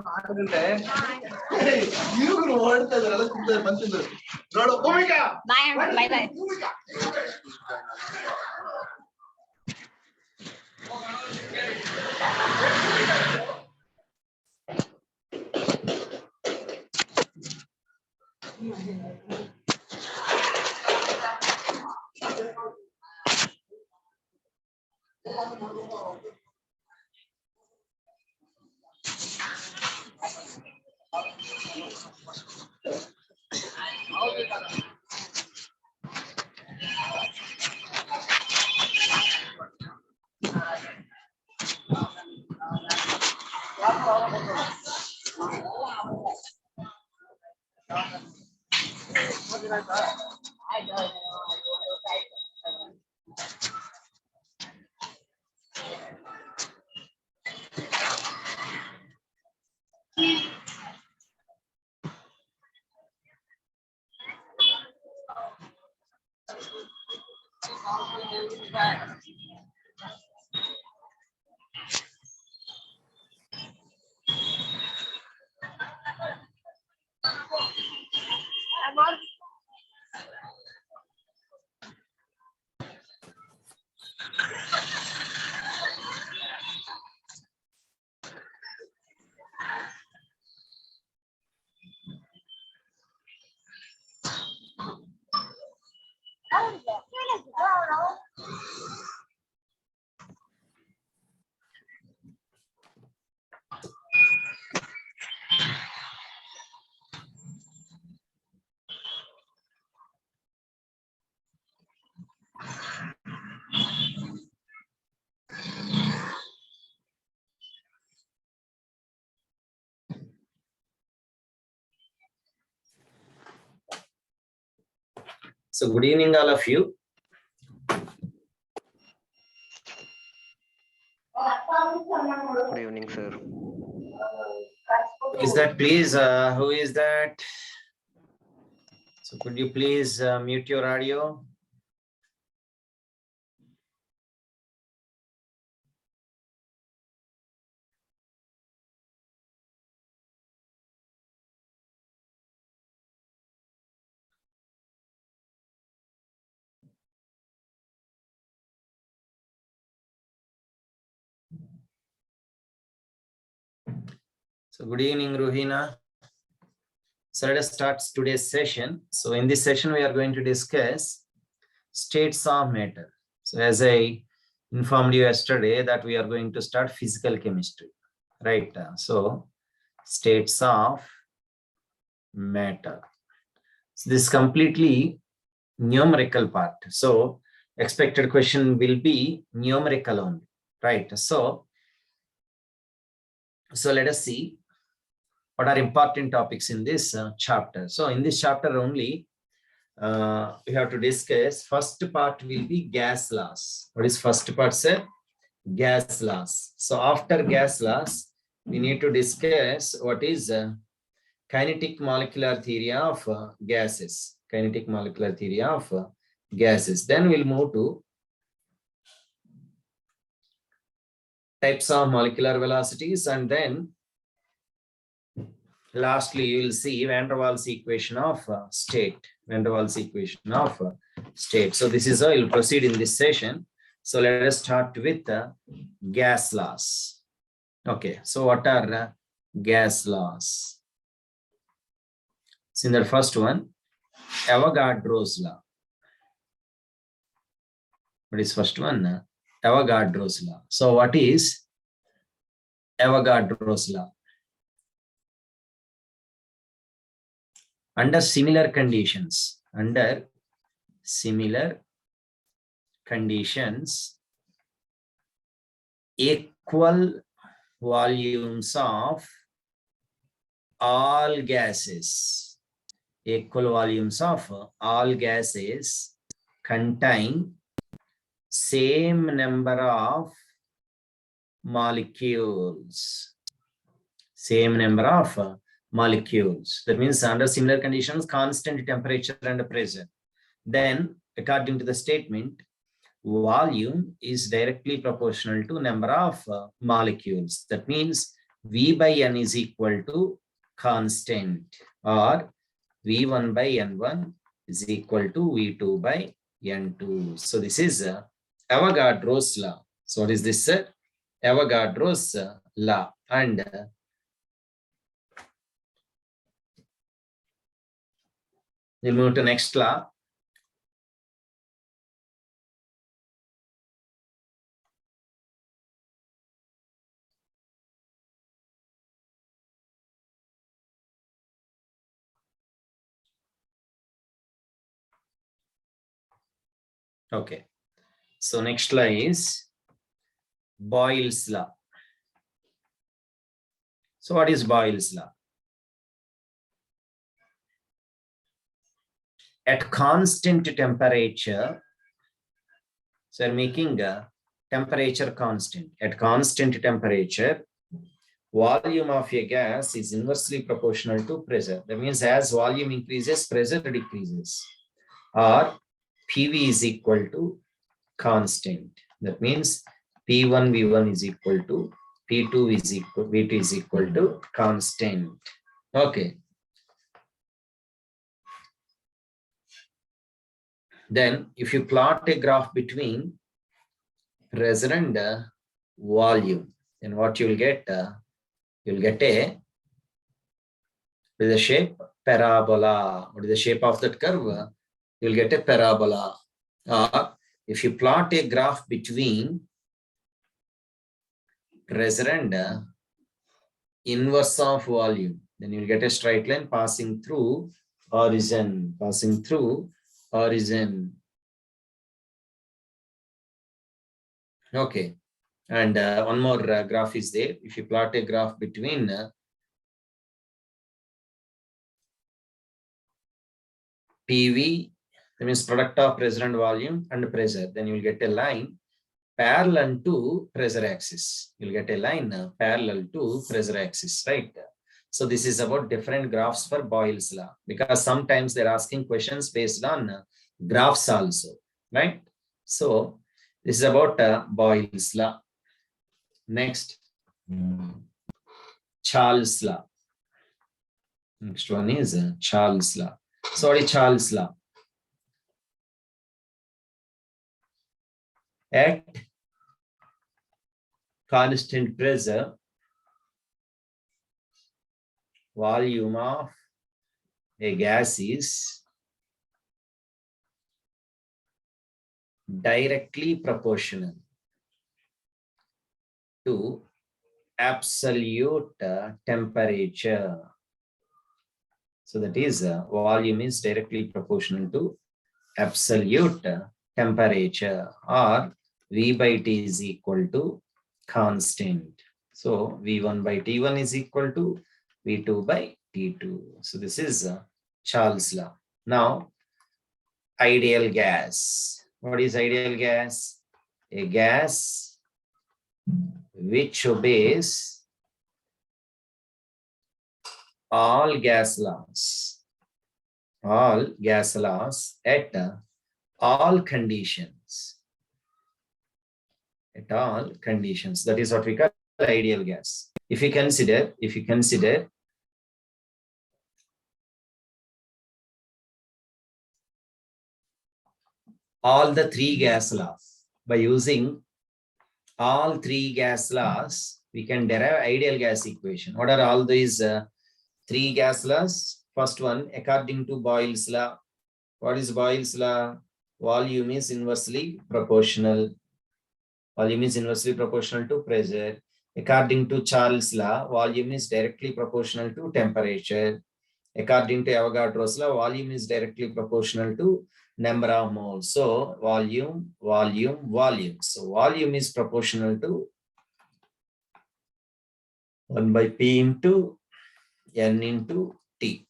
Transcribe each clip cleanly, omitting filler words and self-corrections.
Bye bye. So good evening, all of you. Good evening, sir. Is that please? Who is that? So could you please mute your audio? So good evening, Ruhina. So let us start today's session. So in this session, we are going to discuss states of matter. So as I informed you yesterday that we are going to start physical chemistry, right? So states of matter. So this is completely numerical part. So expected question will be numerical only, right? So let us see what are important topics in this chapter. So in this chapter only, we have to discuss first part will be gas laws. What is first part, sir? Gas laws. So after gas laws, we need to discuss what is kinetic molecular theory of gases. Kinetic molecular theory of gases. Then we'll move to types of molecular velocities, and then lastly, you will see van der Waals equation of state. Van der Waals equation of state. So this is how we'll proceed in this session. So let us start with gas laws. Okay, so what are gas laws? So in the first one, Avogadro's law. What is first one? Avogadro's law. So what is Avogadro's law? Under similar conditions, equal volumes of all gases, contain same number of molecules. That means under similar conditions, constant temperature and pressure. Then, according to the statement, volume is directly proportional to number of molecules. That means V by N is equal to constant, or V1 by N1 is equal to V2 by N2. So this is Avogadro's law. So what is this, sir? Avogadro's law. And we'll move to next law. Okay. So next law is Boyle's law. So what is Boyle's law? At constant temperature, so we're making a temperature constant. At constant temperature, volume of a gas is inversely proportional to pressure. That means as volume increases, pressure decreases. Or PV is equal to constant. That means P1 V1 is equal to P2 is equal, V2 is equal to constant. Okay. Then if you plot a graph between pressure and volume, then what you'll get a with the shape parabola. What is the shape of that curve? You'll get a parabola. Or if you plot a graph between pressure and inverse of volume, then you'll get a straight line passing through origin, Okay. And one more graph is there. If you plot a graph between PV, that means product of pressure and volume and pressure, then you will get a line parallel to pressure axis. You'll get a line parallel to pressure axis, right? So this is about different graphs for Boyle's law, because sometimes they're asking questions based on graphs also, right? So this is about Boyle's law. Next, Charles' law. Next one is Charles' law. Sorry, Charles' law. At constant pressure, volume of a gas is directly proportional to absolute temperature. So that is volume is directly proportional to absolute temperature, or V by T is equal to constant. So V1 by T1 is equal to V2 by T2. So this is Charles' law. Now, ideal gas. What is ideal gas? A gas which obeys all gas laws at all conditions. At all conditions. That is what we call ideal gas. If you consider all the three gas laws, by using all three gas laws, we can derive ideal gas equation. What are all these three gas laws? First one, according to Boyle's law. What is Boyle's law? Volume is inversely proportional. Volume is inversely proportional to pressure. According to Charles' law, volume is directly proportional to temperature. According to Avogadro's law, volume is directly proportional to number of moles. So volume. So volume is proportional to 1 by P into N into T.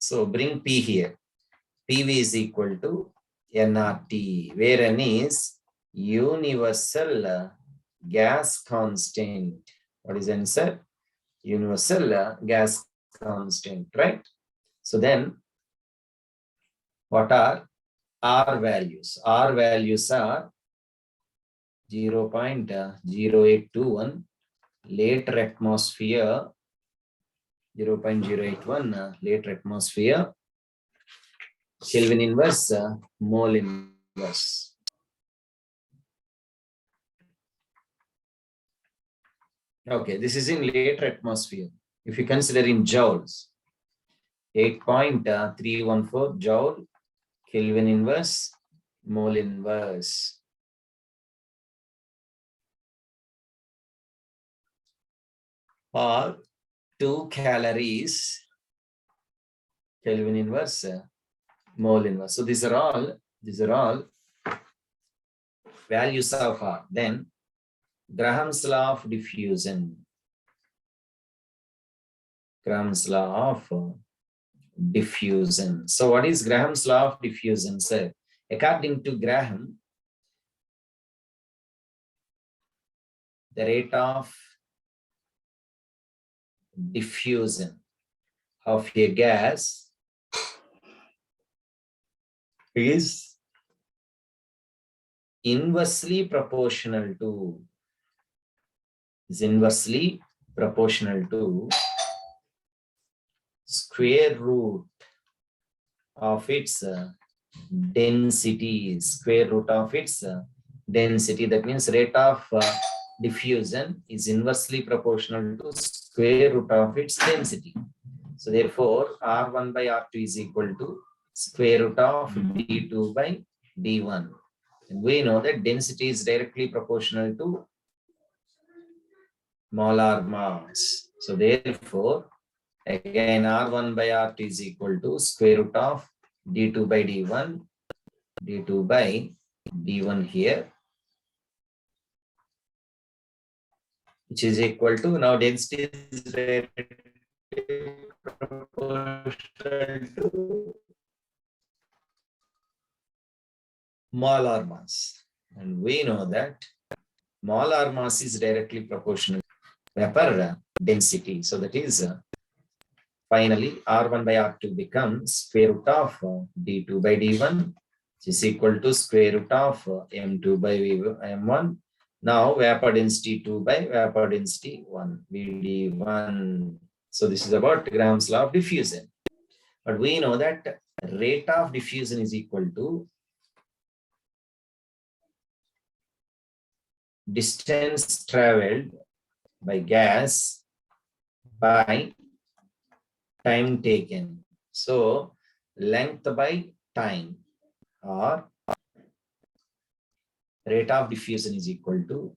So bring P here. PV is equal to nRT, where N is universal gas constant. What is answer? Universal gas constant, right? So then, what are R values? R values are 0.0821, later atmosphere 0.081 later atmosphere, Kelvin inverse, mole inverse. Okay, this is in later atmosphere. If you consider in joules, 8.314 joule, Kelvin inverse, mole inverse. Or 2 calories, Kelvin inverse, mole inverse. So these are all values of R. Then Graham's law of diffusion. Graham's law of diffusion. So what is Graham's law of diffusion, sir? According to Graham, the rate of diffusion of a gas is inversely proportional to square root of its density, density. That means rate of diffusion is inversely proportional to square root of its density. So therefore, R1 by R2 is equal to square root of D2 by D1. And we know that density is directly proportional to molar mass. So therefore, again, R1 by R2 is equal to square root of D2 by D1, D2 by D1 here, which is equal to, now density is directly proportional to molar mass. And we know that molar mass is directly proportional to vapor density. So that is finally R1 by R2 becomes square root of D2 by D1, which is equal to square root of M2 by M1. Now vapor density 2 by vapor density 1, VD1. So this is about Graham's law of diffusion. But we know that rate of diffusion is equal to distance traveled by gas by time taken. So length by time, or rate of diffusion is equal to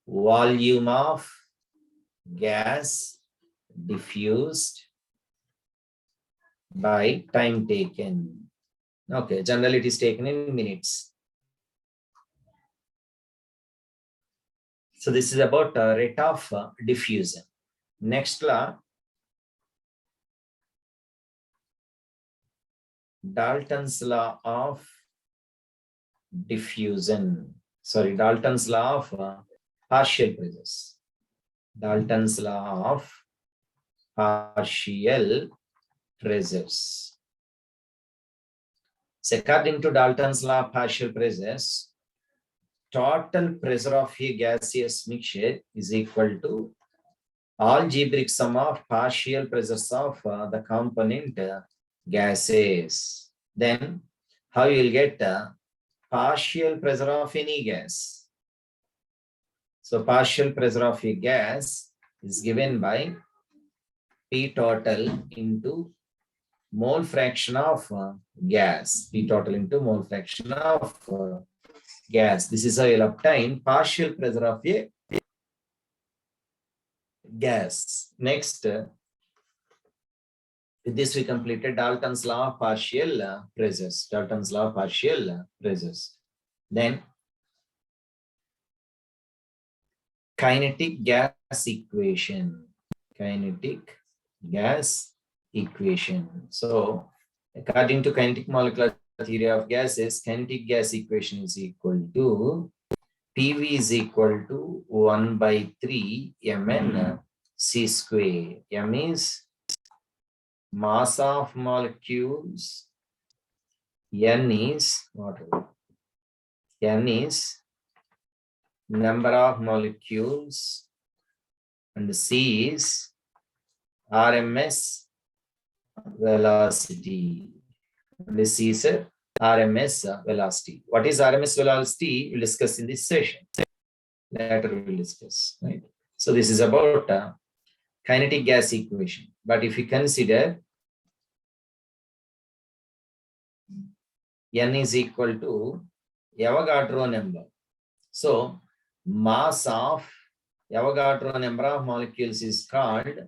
volume of gas diffused by time taken. Okay, generally it is taken in minutes. So this is about rate of diffusion. Next law, Dalton's law of diffusion. Sorry, Dalton's law of partial pressures. Dalton's law of partial pressures. So according to Dalton's law of partial pressures, total pressure of a gaseous mixture is equal to algebraic sum of partial pressures of the component gases. Then how you will get partial pressure of any gas? So partial pressure of a gas is given by P total into mole fraction of gas. P total into mole fraction of gas. This is how you'll obtain partial pressure of a gas. Next, with this we completed Dalton's law of partial pressures. Dalton's law of partial pressures. Then kinetic gas equation. Kinetic gas equation. So according to kinetic molecular theory of gases, kinetic gas equation is equal to PV is equal to 1 by 3 Mn C square. M is mass of molecules. N is whatever. N is number of molecules. and C is RMS velocity. This is a RMS velocity. What is RMS velocity? We'll discuss in this session. Later we'll discuss. Right. So this is about kinetic gas equation. But if you consider N is equal to Avogadro number. So mass of Avogadro number of molecules is called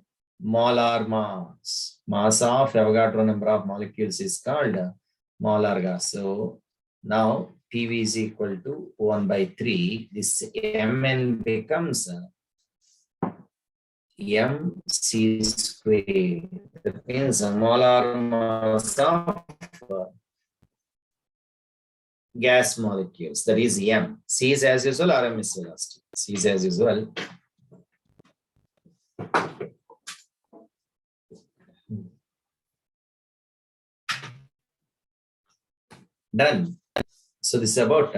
molar mass. Mass of Avogadro number of molecules is called molar gas. So now PV is equal to 1 by 3. This Mn becomes mc squared. That means molar mass of gas molecules. That is M. C is as usual RMS velocity. C is as usual. Done. So this is about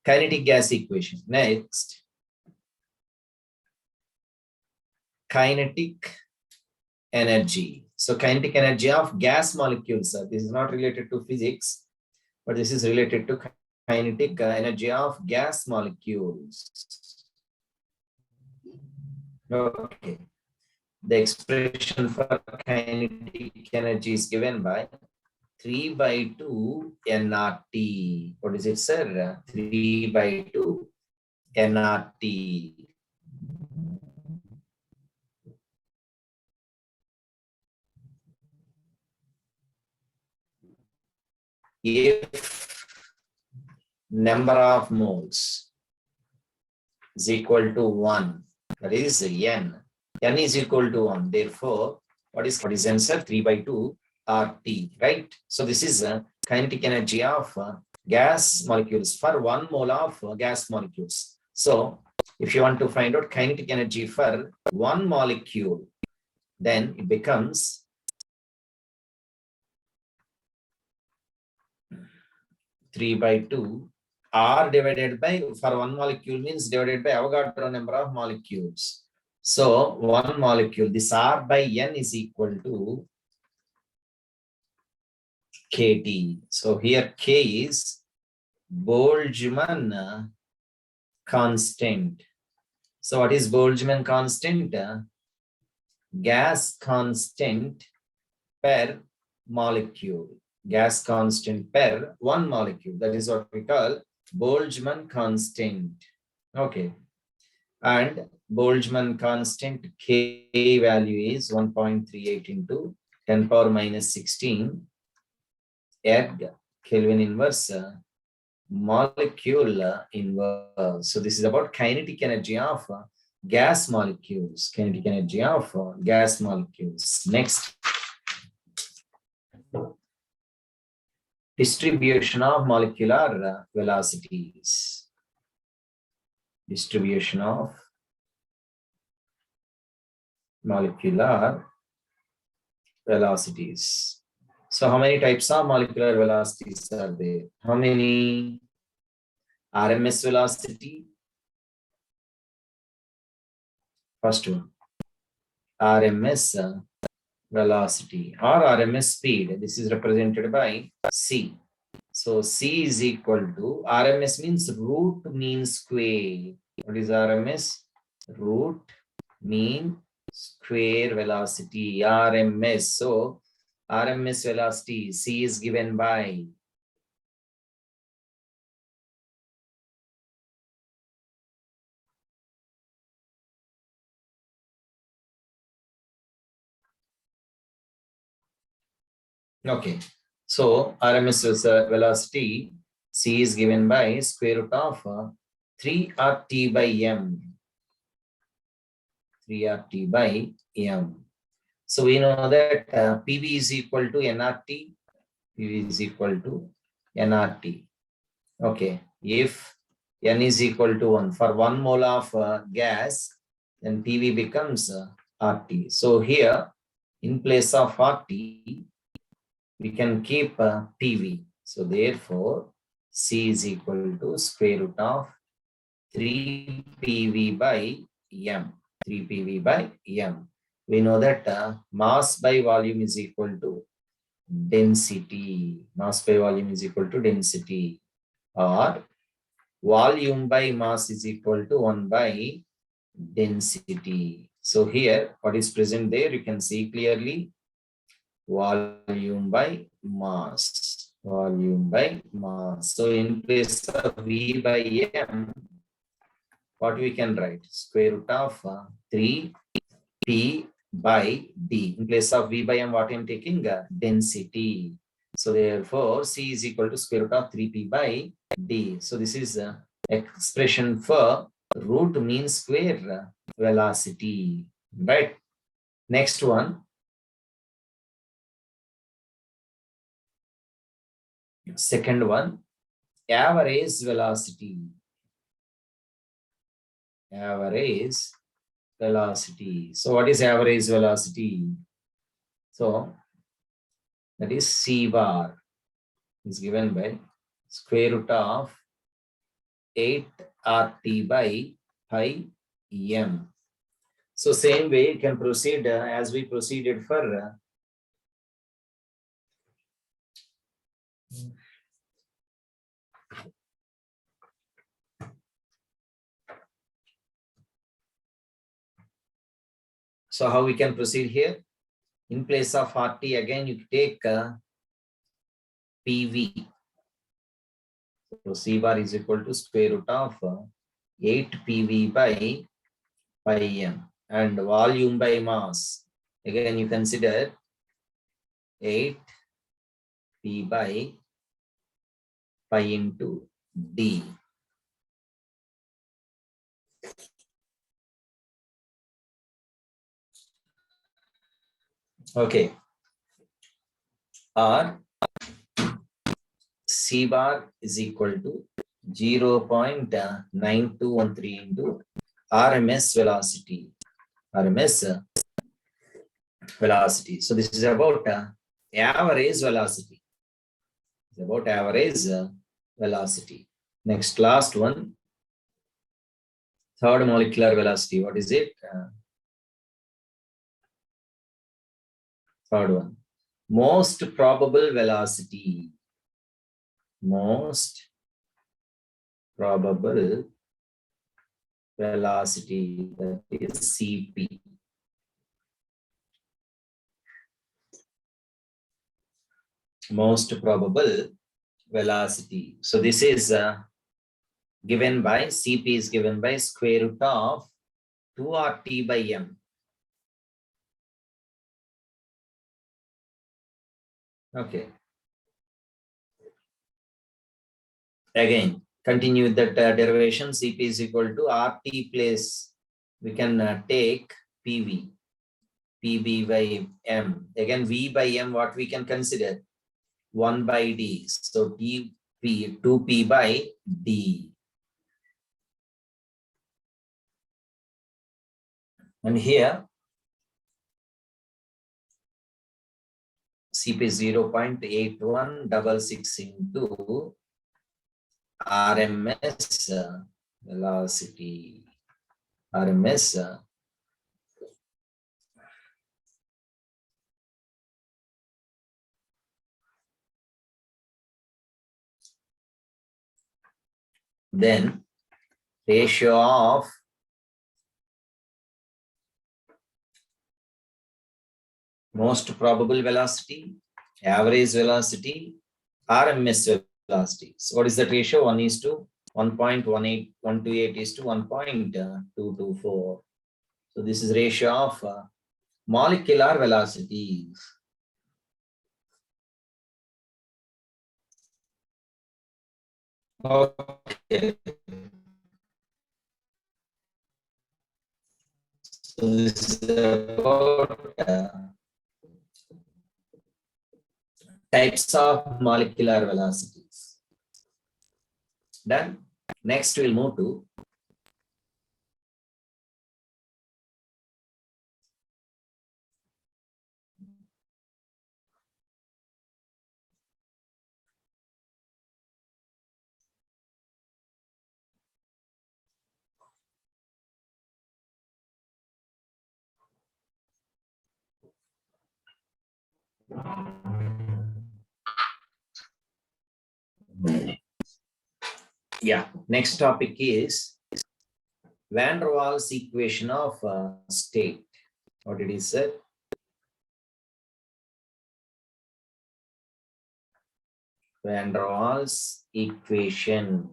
kinetic gas equation. Next, kinetic energy. So kinetic energy of gas molecules. This is not related to physics, but this is related to kinetic energy of gas molecules. Okay. The expression for kinetic energy is given by 3 by 2 nRT. What is it, sir? 3 by 2 nRT. If number of moles is equal to 1, that is n is equal to 1. Therefore, what is answer? 3 by 2 RT, right? So this is kinetic energy of gas molecules for 1 mole of gas molecules. So if you want to find out kinetic energy for 1 molecule, then it becomes 3 by 2 R divided by, for 1 molecule means divided by Avogadro number of molecules. So 1 molecule, this R by N is equal to KT. So here K is Boltzmann constant. So what is Boltzmann constant? Gas constant per molecule. Gas constant per 1 molecule. That is what we call Boltzmann constant. Okay. And Boltzmann constant K value is 1.38 into 10 power minus 16 erg Kelvin inverse molecule inverse. So this is about kinetic energy of gas molecules. Kinetic energy of gas molecules. Next. Distribution of molecular velocities. Distribution of molecular velocities. So how many types of molecular velocities are there? How many? RMS velocity. First one. RMS velocity or RMS speed. This is represented by C. So C is equal to, RMS means root mean square. What is RMS? Root mean square velocity, RMS. So RMS velocity C is given by okay. So RMS velocity C is given by square root of 3RT by M. 3RT by M. So we know that PV is equal to nRT. PV is equal to nRT. Okay. If N is equal to 1 for 1 mole of gas, then PV becomes RT. So here, in place of RT, we can keep PV. So therefore, C is equal to square root of 3 PV by M. 3 PV by m. We know that mass by volume is equal to density. Mass by volume is equal to density, or volume by mass is equal to 1 by density. So here, what is present there, you can see clearly, volume by mass. Volume by mass. So in place of V by m, what we can write? Square root of 3P by D. In place of V by m, what I am taking? Density. So therefore, C is equal to square root of 3P by D. So this is expression for root mean square velocity, right? Next one. Second one, average velocity. Average velocity. So what is average velocity? So that is C bar is given by square root of 8 RT by pi m. So same way you can proceed as we proceeded for so how we can proceed here? In place of RT, again you take PV. So C bar is equal to square root of 8 PV by pi m, and volume by mass. Again you consider 8 P by pi into D. Okay. Or C bar is equal to 0.9213 into RMS velocity. RMS velocity. So this is about average velocity. It's about average velocity. Next, last one. Third molecular velocity. What is it? Third one. Most probable velocity. Most probable velocity, that is CP. Most probable velocity. So this is given by CP is given by square root of 2RT by m. Okay. Again, continue with that derivation. CP is equal to RT place. We can take PV. PB by m. Again, V by m, what we can consider? 1 by D. So TP, 2P by D. And here, CP 0.8166 into RMS velocity. RMS then ratio of most probable velocity, average velocity, RMS velocity. So what is that ratio? 1 is to 1.18, 128 is to 1.224. So this is ratio of molecular velocities. Okay. So this is about types of molecular velocities. Done. Next, we'll move to Yeah, next topic is Van der Waals equation of state. What did he say? Van der Waals equation.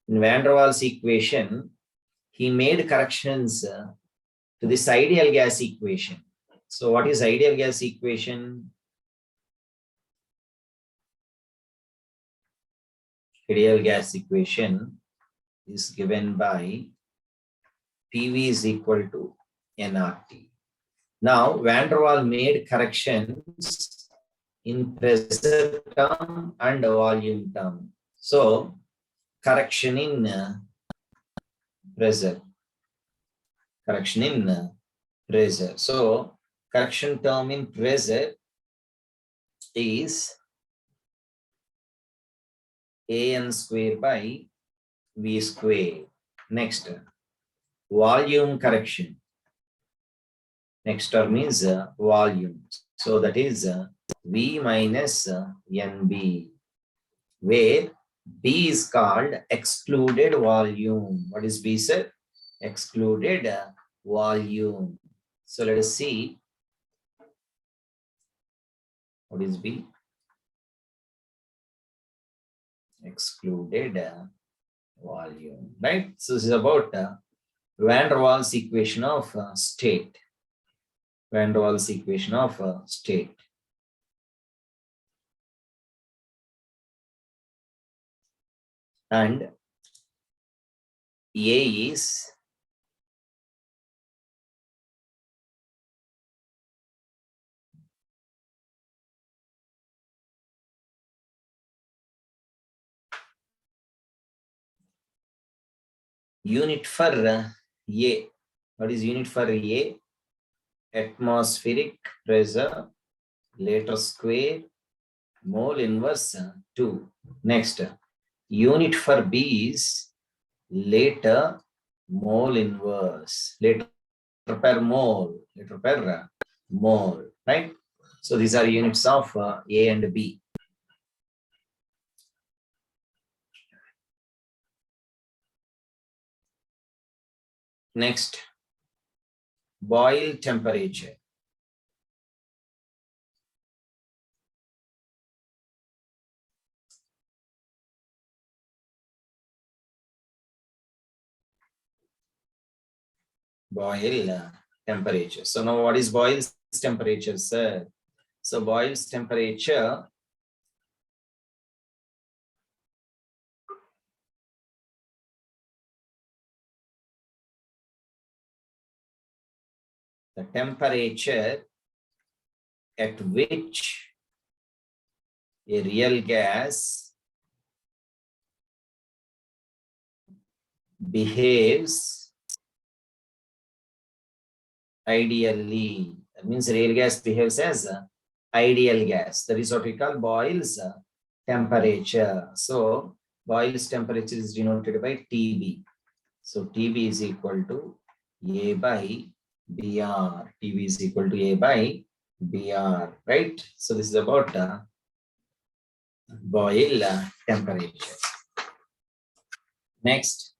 In Van der Waals equation, he made corrections to this ideal gas equation. So what is ideal gas equation? Ideal gas equation is given by PV is equal to nRT. Now, Van der Waals made corrections in pressure term and volume term. So, correction in pressure. Correction in pressure. So, correction term in pressure is AN square by V square. Next, volume correction. Next term is volume. So that is V minus NB, where B is called excluded volume. What is B, sir? Excluded volume. So let us see. What is B? Excluded volume, right? So this is about Van der Waals equation of state. Van der Waals equation of state. And A is unit for A. What is unit for A? Atmospheric pressure, liter square, mole inverse 2. Next, unit for B is liter mole inverse, liter per mole, right? So these are units of A and B. Next, boil temperature. Boil temperature. So now what is Boyle's temperature, sir? So Boyle's temperature the temperature at which a real gas behaves ideally. That means real gas behaves as ideal gas. That is what we call Boyle's temperature. So Boyle's temperature is denoted by TB. So TB is equal to A by BR. TB is equal to A by BR, right? So this is about Boyle temperature. Next,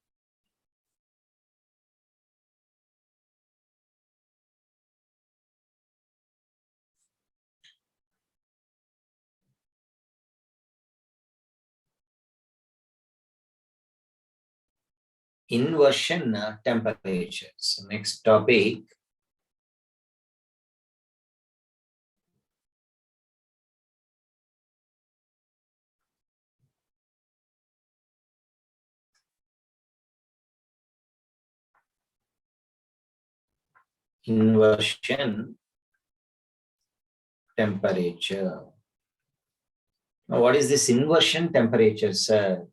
inversion temperature. So next topic, inversion temperature. Now, what is this inversion temperature, sir?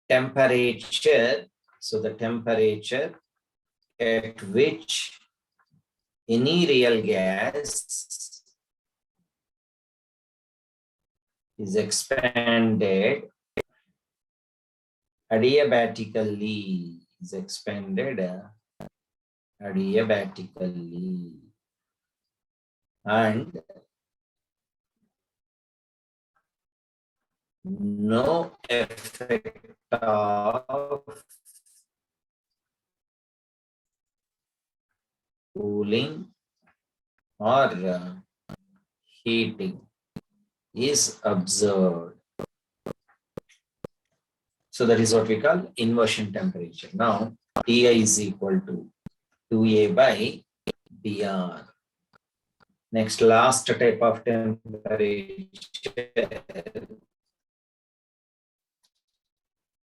Temperature. So the temperature at which any real gas is expanded adiabatically, and no effect of cooling or heating is observed. So that is what we call inversion temperature. Now, Ti is equal to 2A by dr. Next, last type of temperature,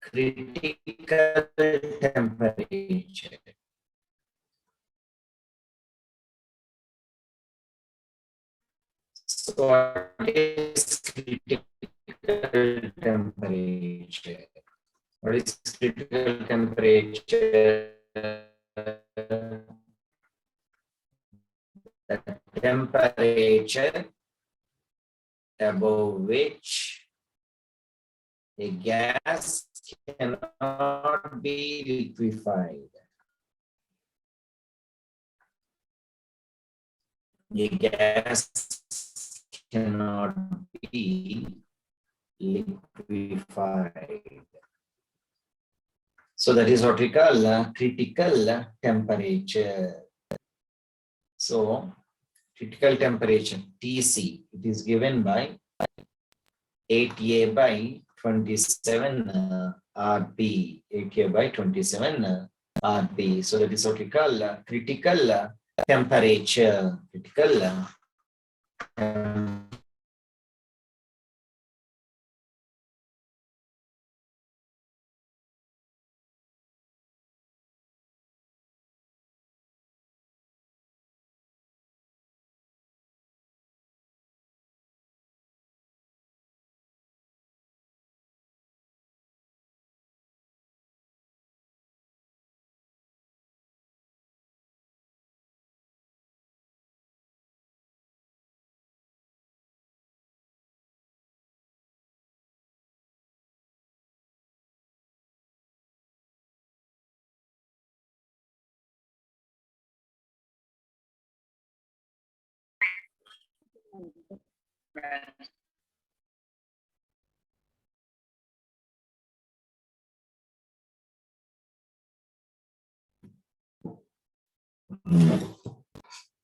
critical temperature. So what is critical temperature? What is critical temperature? The temperature above which a gas cannot be liquefied. A gas cannot be liquefied. So that is what we call critical temperature. So critical temperature Tc, it is given by 8A by 27 Rp, 8A by 27 Rp. So that is what we call critical temperature.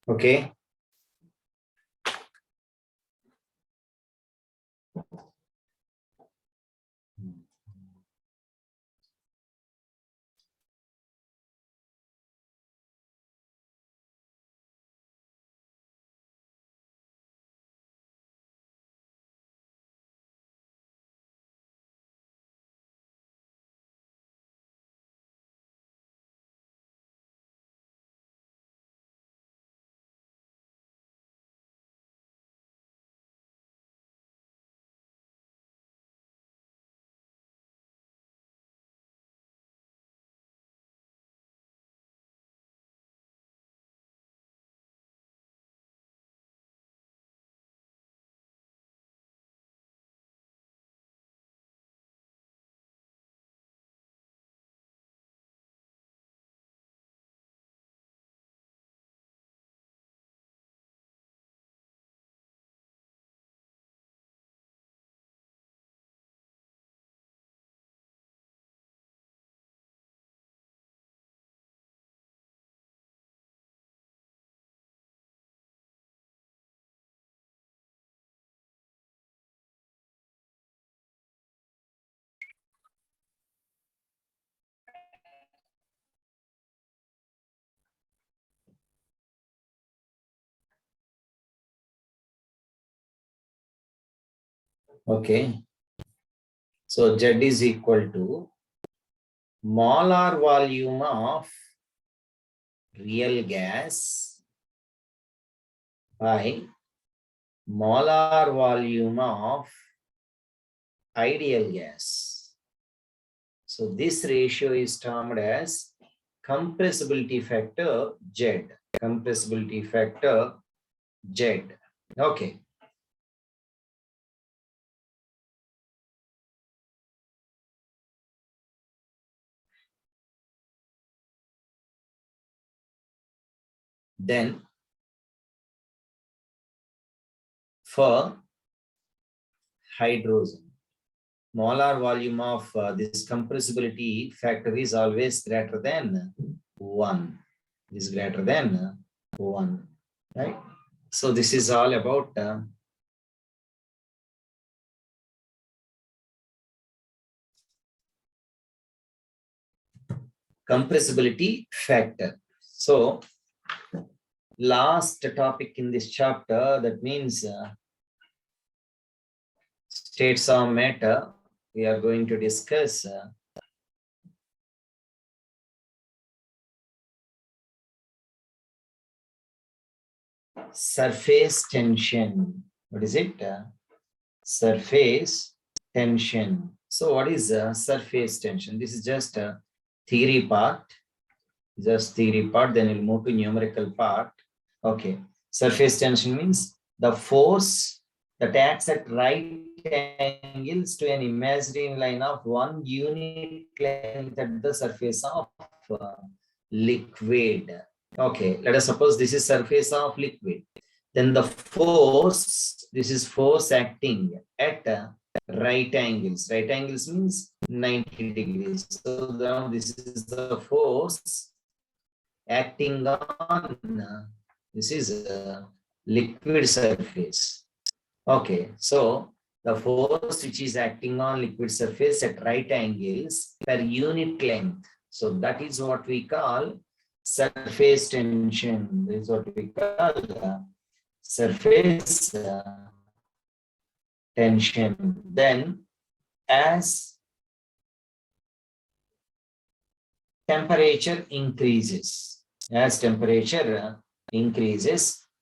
Okay. Okay. So Z is equal to molar volume of real gas by molar volume of ideal gas. So this ratio is termed as compressibility factor Z. compressibility factor Z. Okay. Then for hydrogen, molar volume of this compressibility factor is always greater than 1. Is greater than 1, right? So this is all about compressibility factor. So last topic in this chapter, that means states of matter, we are going to discuss surface tension. What is it? Surface tension. So what is surface tension? This is just a theory part. Just theory part, then we'll move to numerical part. Okay. Surface tension means the force that acts at right angles to an imaginary line of one unit length at the surface of liquid. Okay, let us suppose this is surface of liquid. Then the force, this is force acting at right angles. Right angles means 90 degrees. So now this is the force acting on this is a liquid surface. Okay, so the force which is acting on liquid surface at right angles per unit length. So that is what we call surface tension. This is what we call surface tension. Then as temperature increases,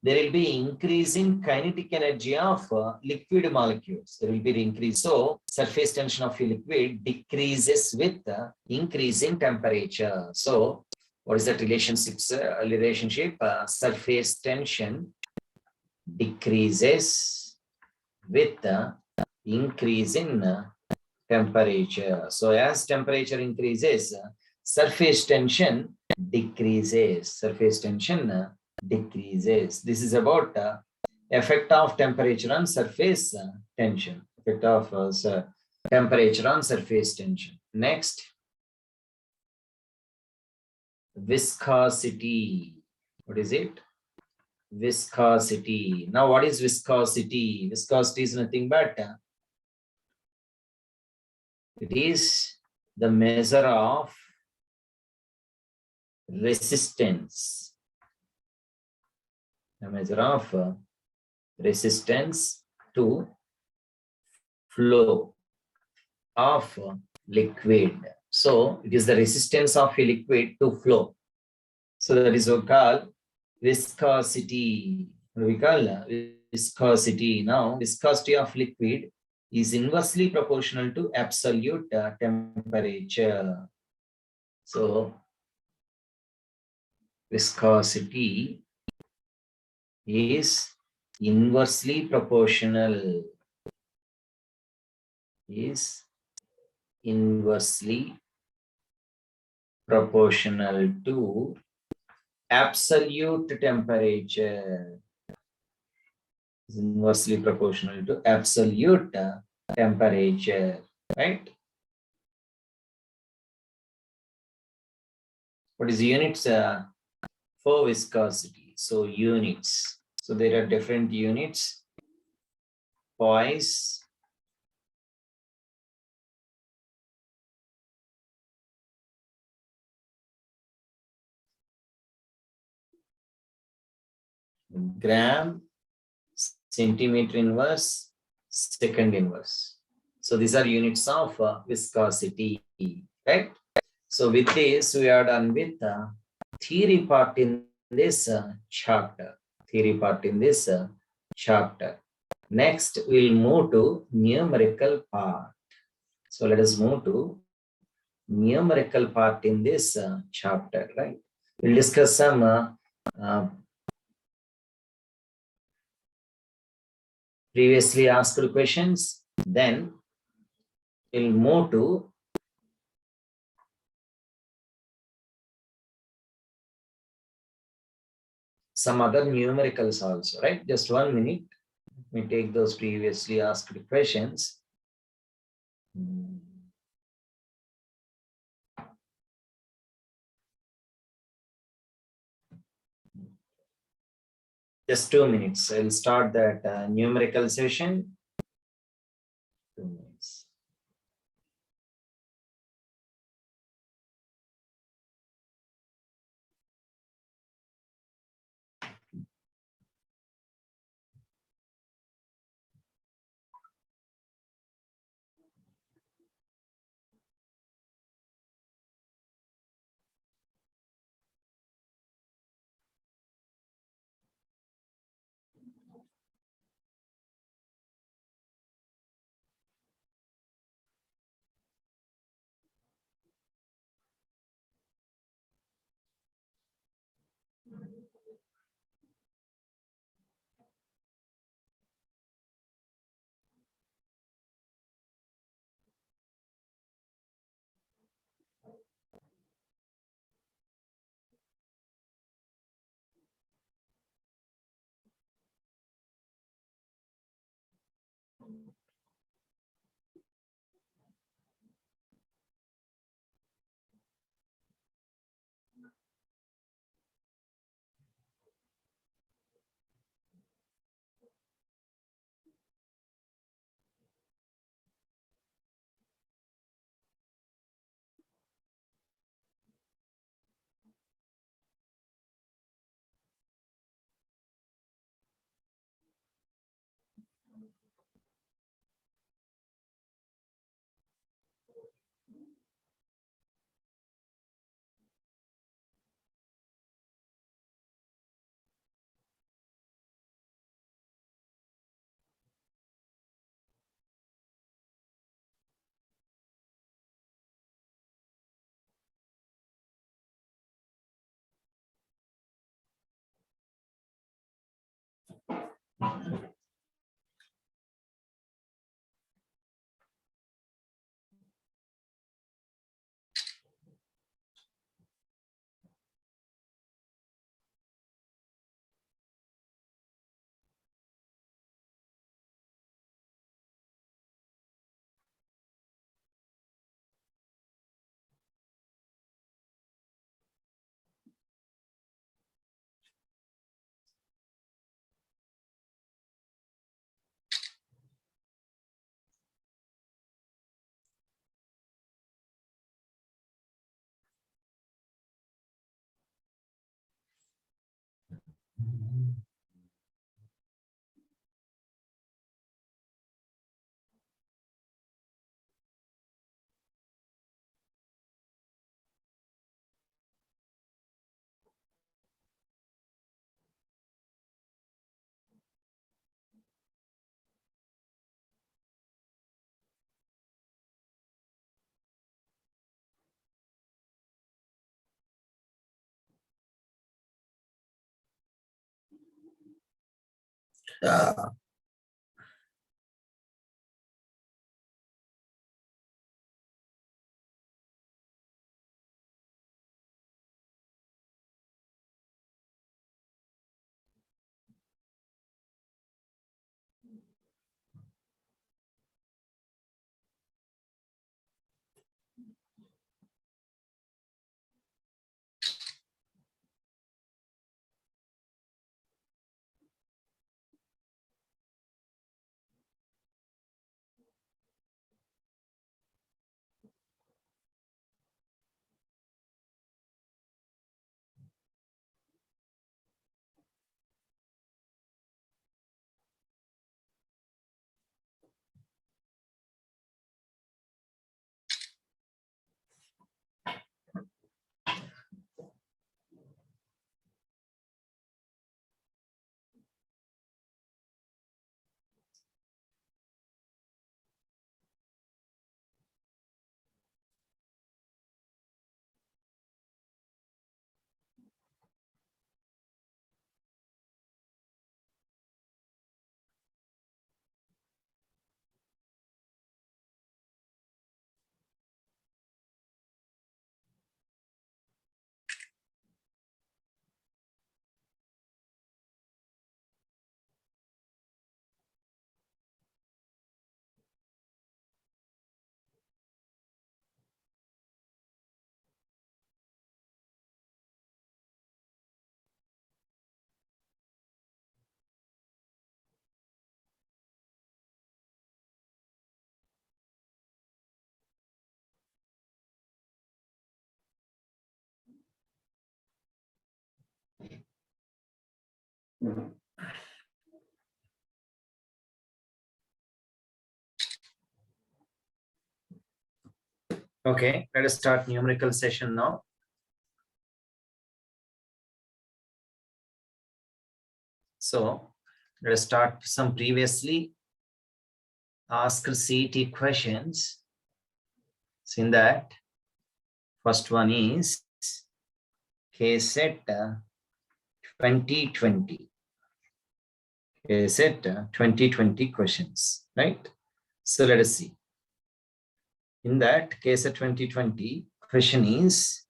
there will be increase in kinetic energy of liquid molecules. There will be increase. So surface tension of a liquid decreases with increase in temperature. So what is that relationship? Surface tension decreases with increase in temperature. So as temperature increases, surface tension decreases. Surface tension decreases. This is about effect of temperature on surface tension. Effect of temperature on surface tension. Next, viscosity. What is it? Viscosity. Now, what is viscosity? Viscosity is nothing but it is the measure of resistance. The measure of resistance to flow of liquid. So it is the resistance of a liquid to flow. So that is what we call viscosity. What do we call viscosity? Now, viscosity of liquid is inversely proportional to absolute temperature. So viscosity is inversely proportional. Is inversely proportional to absolute temperature. Is inversely proportional to absolute temperature, right? What is units for viscosity? So units. So there are different units. Poise, gram, centimeter inverse, second inverse. So these are units of viscosity, right? So with this, we are done with the theory part in this chapter. Theory part in this chapter. Next, we'll move to numerical part. So let us move to numerical part in this chapter, right? We'll discuss some previously asked questions. Then we'll move to some other numericals also, right? Just 1 minute. Let me take those previously asked questions. Just 2 minutes. I'll start that numerical session. 2 minutes. Okay, let us start numerical session now. So let us start some previously asked CET questions. So in that, first one is KSET 2020. KSET 2020 questions, right? So let us see. In that KSET 2020 question is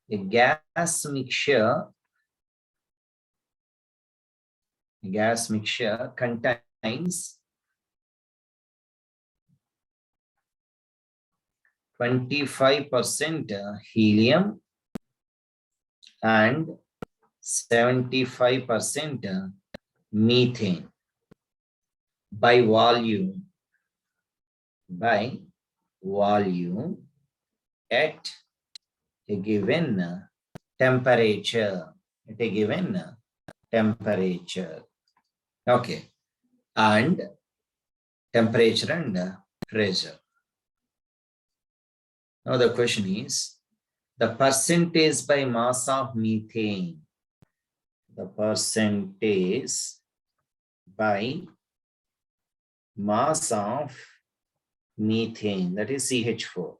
a gas mixture contains 25% helium and 75% methane by volume at a given temperature. Okay, and temperature and pressure. Now the question is the percentage by mass of methane. The percentage by mass of methane, that is CH4.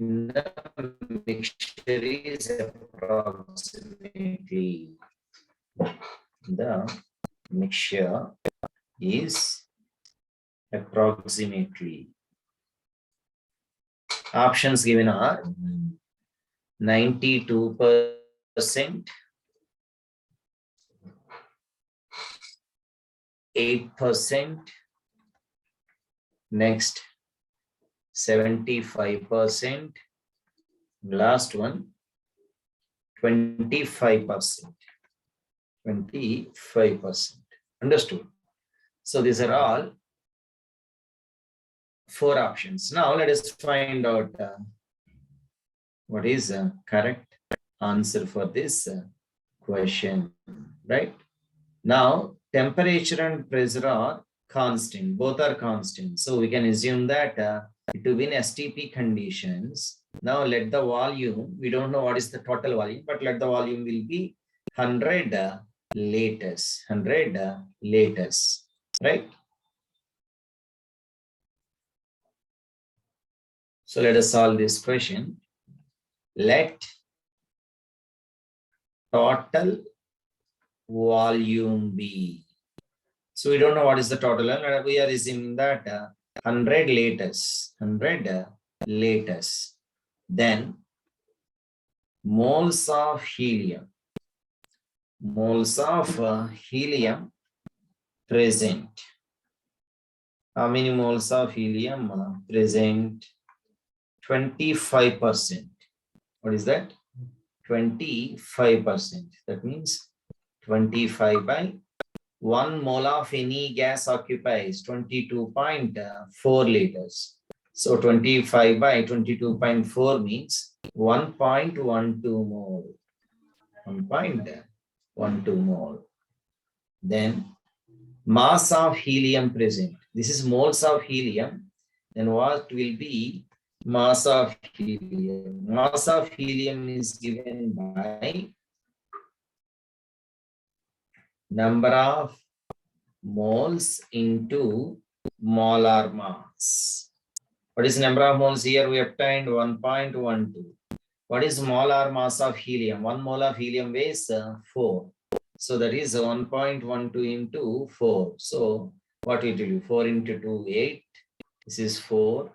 The mixture is approximately. Options given are 92%, 8%, next 75%, last one 25%. Understood? So these are all 4 options. Now let us find out what is the correct answer for this question, right? Now temperature and pressure are constant, both are constant. So we can assume that it will be in STP conditions. Now let the volume, we don't know what is the total volume, but let the volume will be 100 liters, right? So let us solve this question. Let total volume be. So we don't know what is the total, and we are assuming that 100 liters. Then moles of helium. Present. How many moles of helium present? 25%. What is that? 25%. That means 25 by 1 mole of any gas occupies 22.4 liters. So 25 by 22.4 means 1.12 mole. 1.12 mole. Then mass of helium present. This is moles of helium. Then what will be mass of helium? Mass of helium is given by number of moles into molar mass. What is number of moles here? We obtained 1.12. What is molar mass of helium? 1 mole of helium weighs 4. So that is 1.12 into 4. So what it will be? 4 into 2, 8. This is 4.4.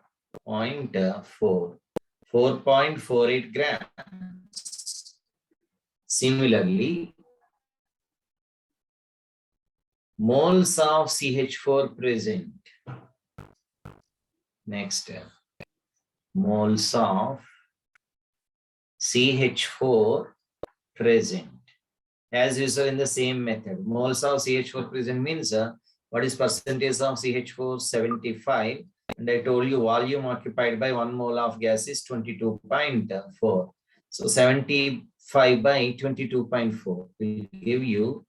4.48 grams. Similarly, moles of CH4 present. Next, moles of CH4 present. As usual in the same method, moles of CH4 present means what is percentage of CH4? 75. And I told you volume occupied by 1 mole of gas is 22.4. So 75 by 22.4 will give you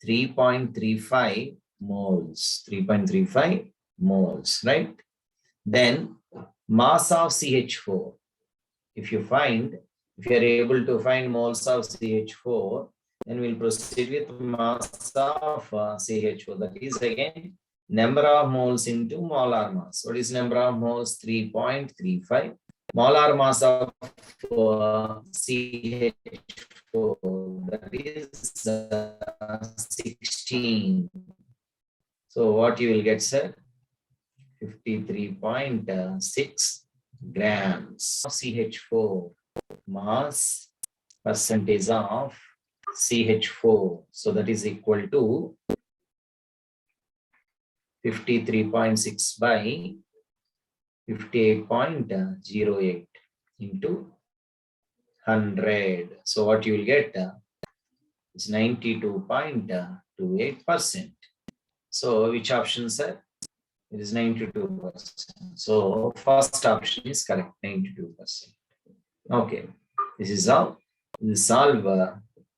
3.35 moles. 3.35 moles, right? Then mass of CH4. If you are able to find moles of CH4, then we'll proceed with mass of CH4. That is again number of moles into molar mass. What is number of moles? 3.35. Molar mass of CH4, that is 16. So what you will get, sir? 53.6 grams of CH4 mass percentage of CH4. So that is equal to 53.6 by 58.08 into 100. So what you will get is 92.28%. So which option, sir? It is 92%. So first option is correct, 92%. Okay, this is how we solve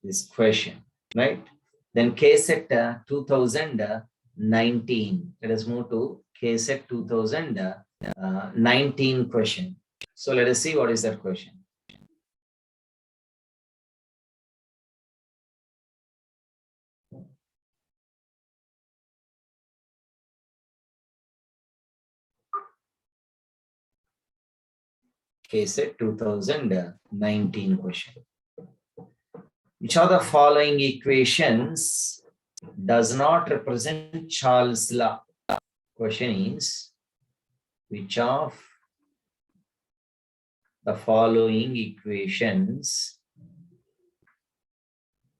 this question, right? Then KSET 2019. Let us move to KSET 2019 question. So let us see what is that question. KSET 2019 question. Which of the following equations does not represent Charles' law? Question is, which of the following equations,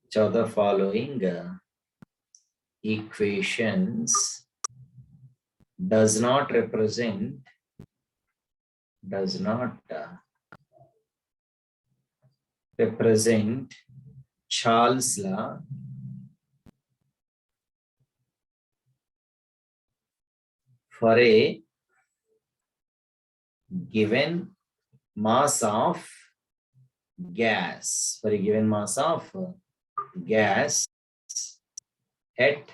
which of the following equations does not represent Charles' law for a given mass of gas, for a given mass of gas at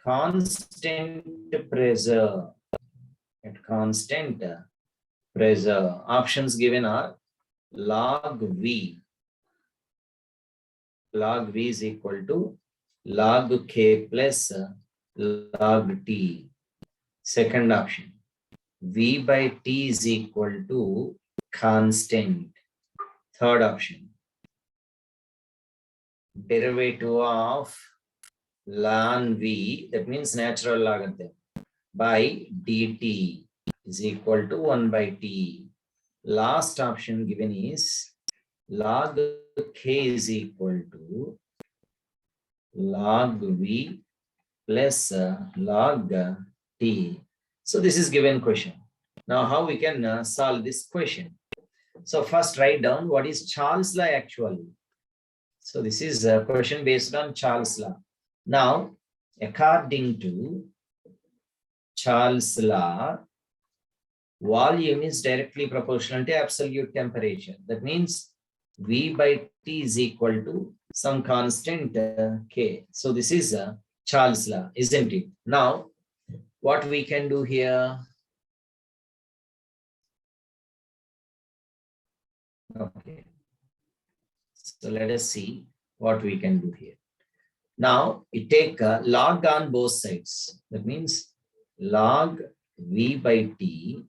constant pressure, Options given are log V. Log V is equal to log K plus log T. Second option, V by T is equal to constant. Third option, derivative of ln V, that means natural logarithm, by dt is equal to 1 by T. Last option given is log K is equal to log V plus log T. So this is given question. Now how we can solve this question? So first write down what is Charles' law actually. So this is a question based on Charles' law. Now according to Charles' law, volume is directly proportional to absolute temperature. That means V by T is equal to some constant K. So this is Charles' law, isn't it? Now, what we can do here? Okay. So let us see what we can do here. Now, you take log on both sides. That means log V by T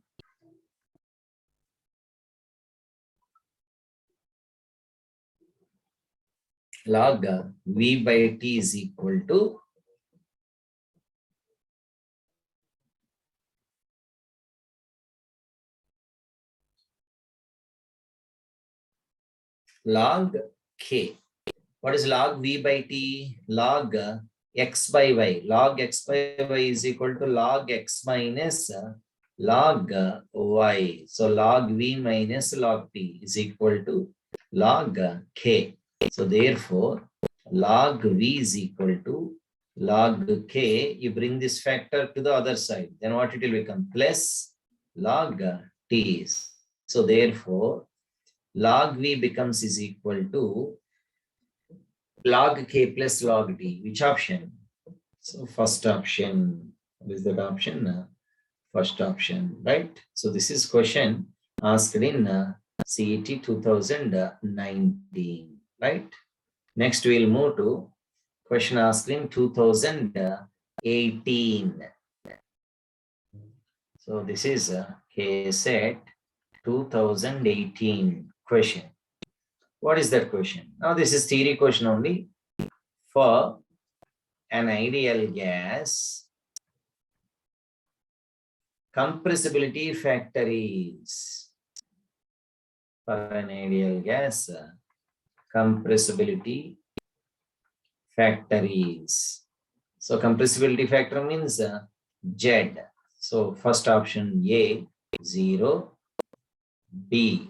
log V by T is equal to log K. What is log V by T? Log X by Y. Log X by Y is equal to log X minus log Y. So log V minus log T is equal to log K. So therefore, log V is equal to log K. You bring this factor to the other side. Then what it will become? Plus log T. So therefore, log V becomes is equal to log K plus log D. Which option? So first option. What is that option? First option, right? So this is question asked in CET 2019, right? Next we'll move to question asked in 2018. So this is KSET 2018 question. What is that question? Now this is theory question only. For an ideal gas, compressibility factor is, for an ideal gas, compressibility factor is. So compressibility factor means Z. So first option A 0, B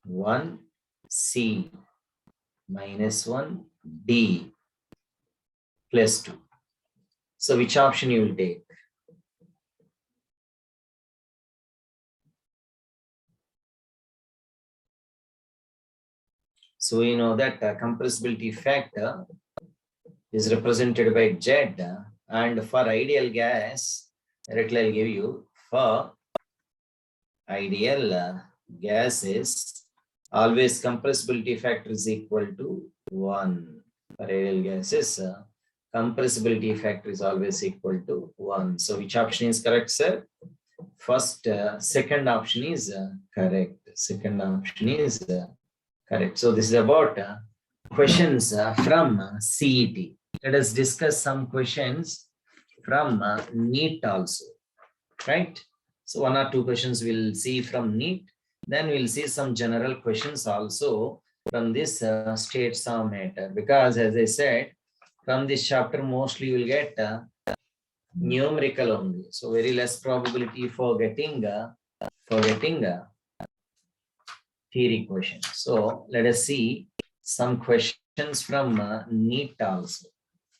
1, C -1, D +2. So which option you will take? So we know that compressibility factor is represented by Z, and for ideal gas, directly I'll give you, for ideal gases, always compressibility factor is equal to 1. For ideal gases, compressibility factor is always equal to 1. So which option is correct, sir? First, second option is correct. Second option is correct. So this is about questions from CET. Let us discuss some questions from Neet also, right? So one or two questions we'll see from Neet. Then we'll see some general questions also from this states of matter, because as I said, from this chapter mostly you will get numerical only. So very less probability for getting theory questions. So let us see some questions from Neet also,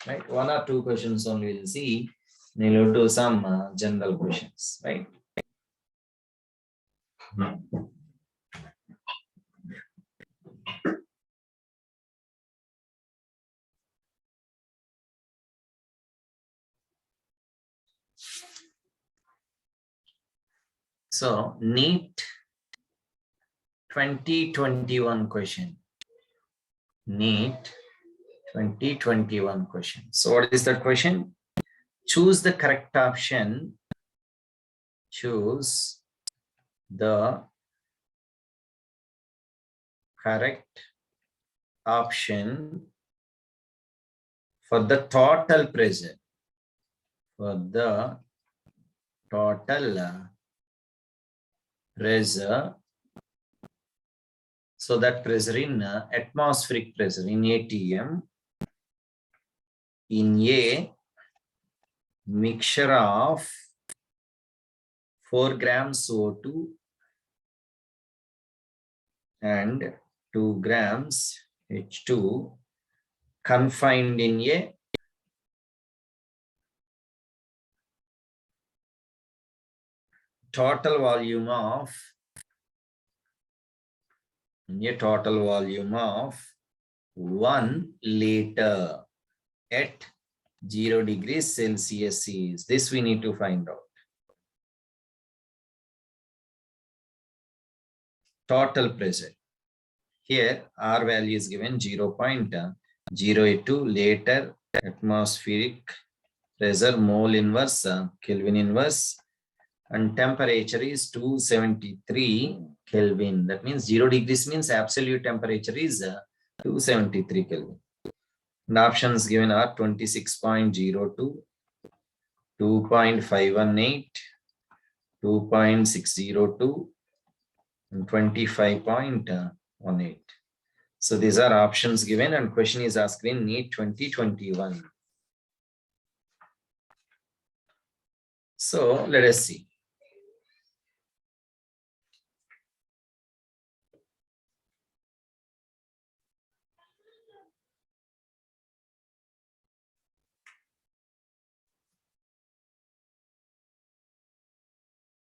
right? One or two questions only we'll see. We'll do some general questions, right? So Neet 2021 question. Neet 2021 question. So what is that question? Choose the correct option. Choose the correct option for the total pressure. For the total pressure. So that pressure in atmospheric pressure in ATM in a mixture of 4 grams CO2 and 2 grams H2 confined in a total volume of 1 liter at 0 degrees Celsius is. This we need to find out. Total pressure. Here R value is given 0.082 liter atmospheric pressure, mole inverse, Kelvin inverse, and temperature is 273 Kelvin. That means 0 degrees means absolute temperature is 273 Kelvin. And options given are 26.02, 2.518, 2.602, and 25.18. So these are options given, and question is asked in Neet 2021. So let us see.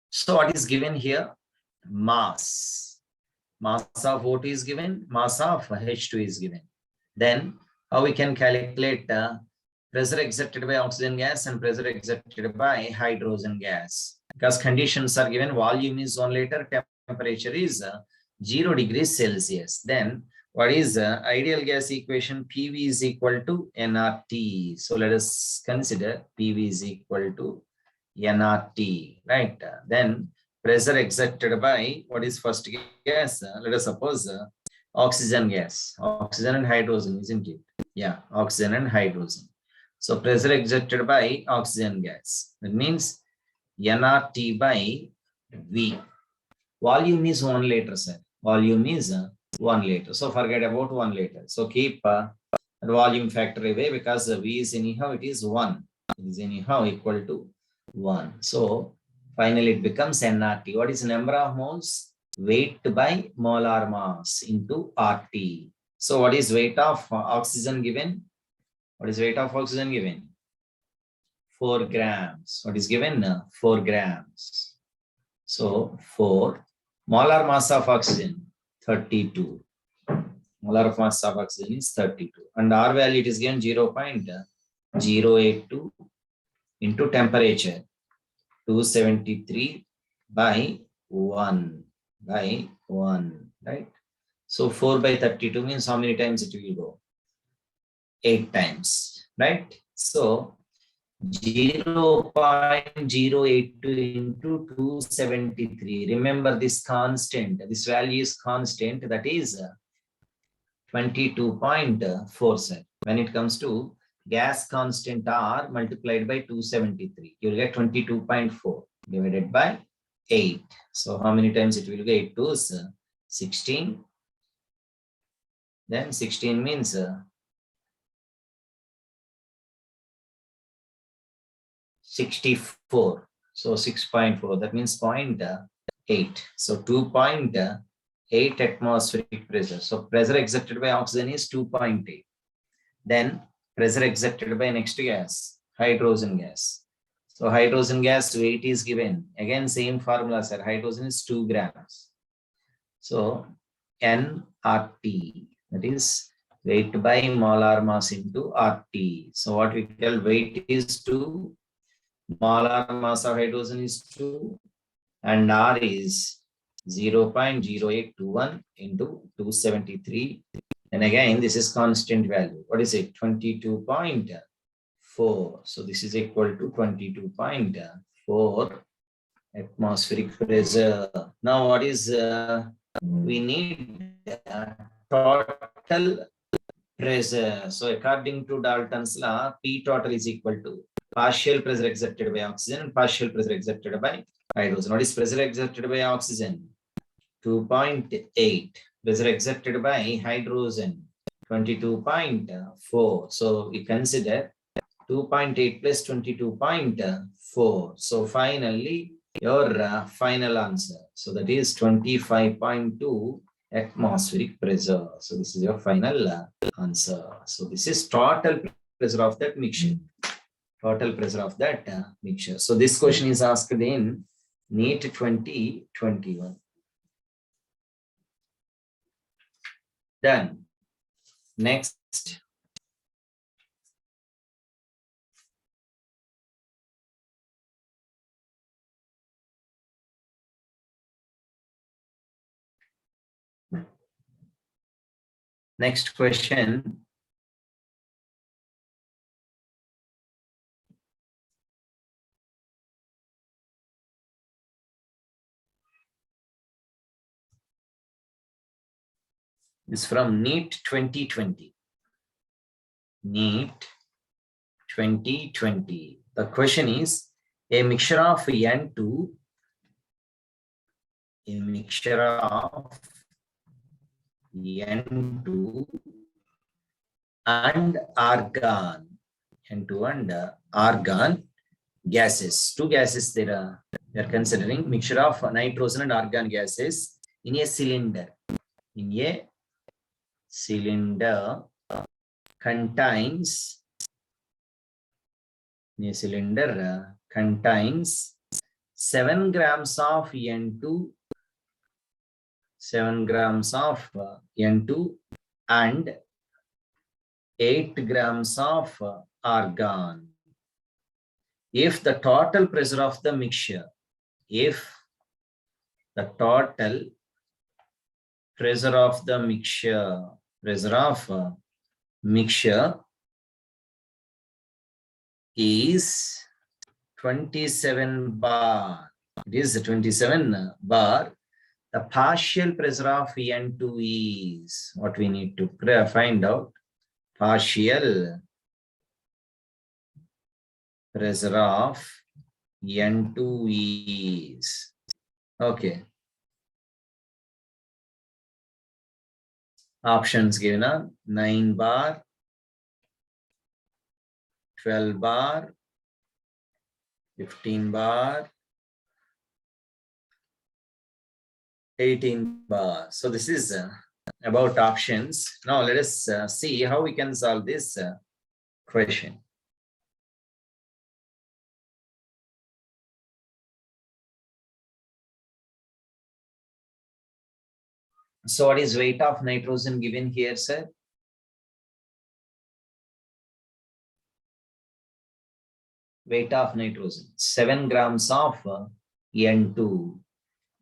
So what is given here? Mass. Mass of O2 is given, mass of H2 is given. Then how we can calculate pressure exerted by oxygen gas and pressure exerted by hydrogen gas? Because conditions are given, volume is 1 liter, temperature is 0 degrees Celsius. Then what is ideal gas equation? PV is equal to nRT. So let us consider PV is equal to nRT, right? Then pressure exerted by what is first gas? Let us suppose oxygen gas, oxygen and hydrogen, isn't it? Yeah, oxygen and hydrogen. So pressure exerted by oxygen gas. That means nRT by V. Volume is 1 liter, sir. Volume is 1 liter. So forget about 1 liter. So keep volume factor away because V is anyhow, it is 1. It is anyhow equal to 1. So finally it becomes nRT. What is number of moles? Weight by molar mass into RT. So what is weight of oxygen given? What is weight of oxygen given? 4 grams. What is given? 4 grams. So 4. Molar mass of oxygen, 32. Molar mass of oxygen is 32. And R value it is given 0.082 into temperature, 273 by 1, right? So 4 by 32 means how many times it will go? 8 times, right? So 0.082 into 273. Remember this constant, this value is constant, that is 22.47. When it comes to gas constant R multiplied by 273, you will get 22.4 divided by 8. So how many times it will get? 8 to 16. Then 16 means 64. So 6.4, that means 0.8. So 2.8 atmospheric pressure. So pressure exerted by oxygen is 2.8. Then pressure exerted by next gas, hydrogen gas. So hydrogen gas weight is given. Again, same formula, sir. Hydrogen is 2 grams. So nRT, that is weight by molar mass into RT. So what we tell, weight is 2, molar mass of hydrogen is 2, and R is 0.0821 into 273. And again, this is constant value. What is it? 22.4. So this is equal to 22.4 atmospheric pressure. Now what is, we need total pressure. So according to Dalton's law, P total is equal to partial pressure exerted by oxygen and partial pressure exerted by hydrogen. What is pressure exerted by oxygen? 2.8. Pressure exerted by hydrogen, 22.4. So we consider 2.8 plus 22.4. So finally, your final answer. So that is 25.2 atmospheric pressure. So this is your final answer. So this is total pressure of that mixture. Total pressure of that mixture. So this question is asked in Neet 2021. Done. Next. Next question. Is from Neet 2020. Neet 2020. The question is a mixture of N2, N2 and argon, N2 and argon gases. Two gases they are considering, mixture of nitrogen and argon gases in a cylinder. In a cylinder contains, a cylinder contains 7 grams of N2, 7 grams of N2 and 8 grams of argon. If the total pressure of the mixture, if the total pressure of the mixture is 27 bar, it is 27 bar, the partial pressure of N2 is what we need to find out. Partial pressure of N2 is, okay. Options given are 9 bar, 12 bar, 15 bar, 18 bar. So this is about options. Now let us see how we can solve this question. So what is weight of nitrogen given here, sir? Weight of nitrogen, 7 grams of N2,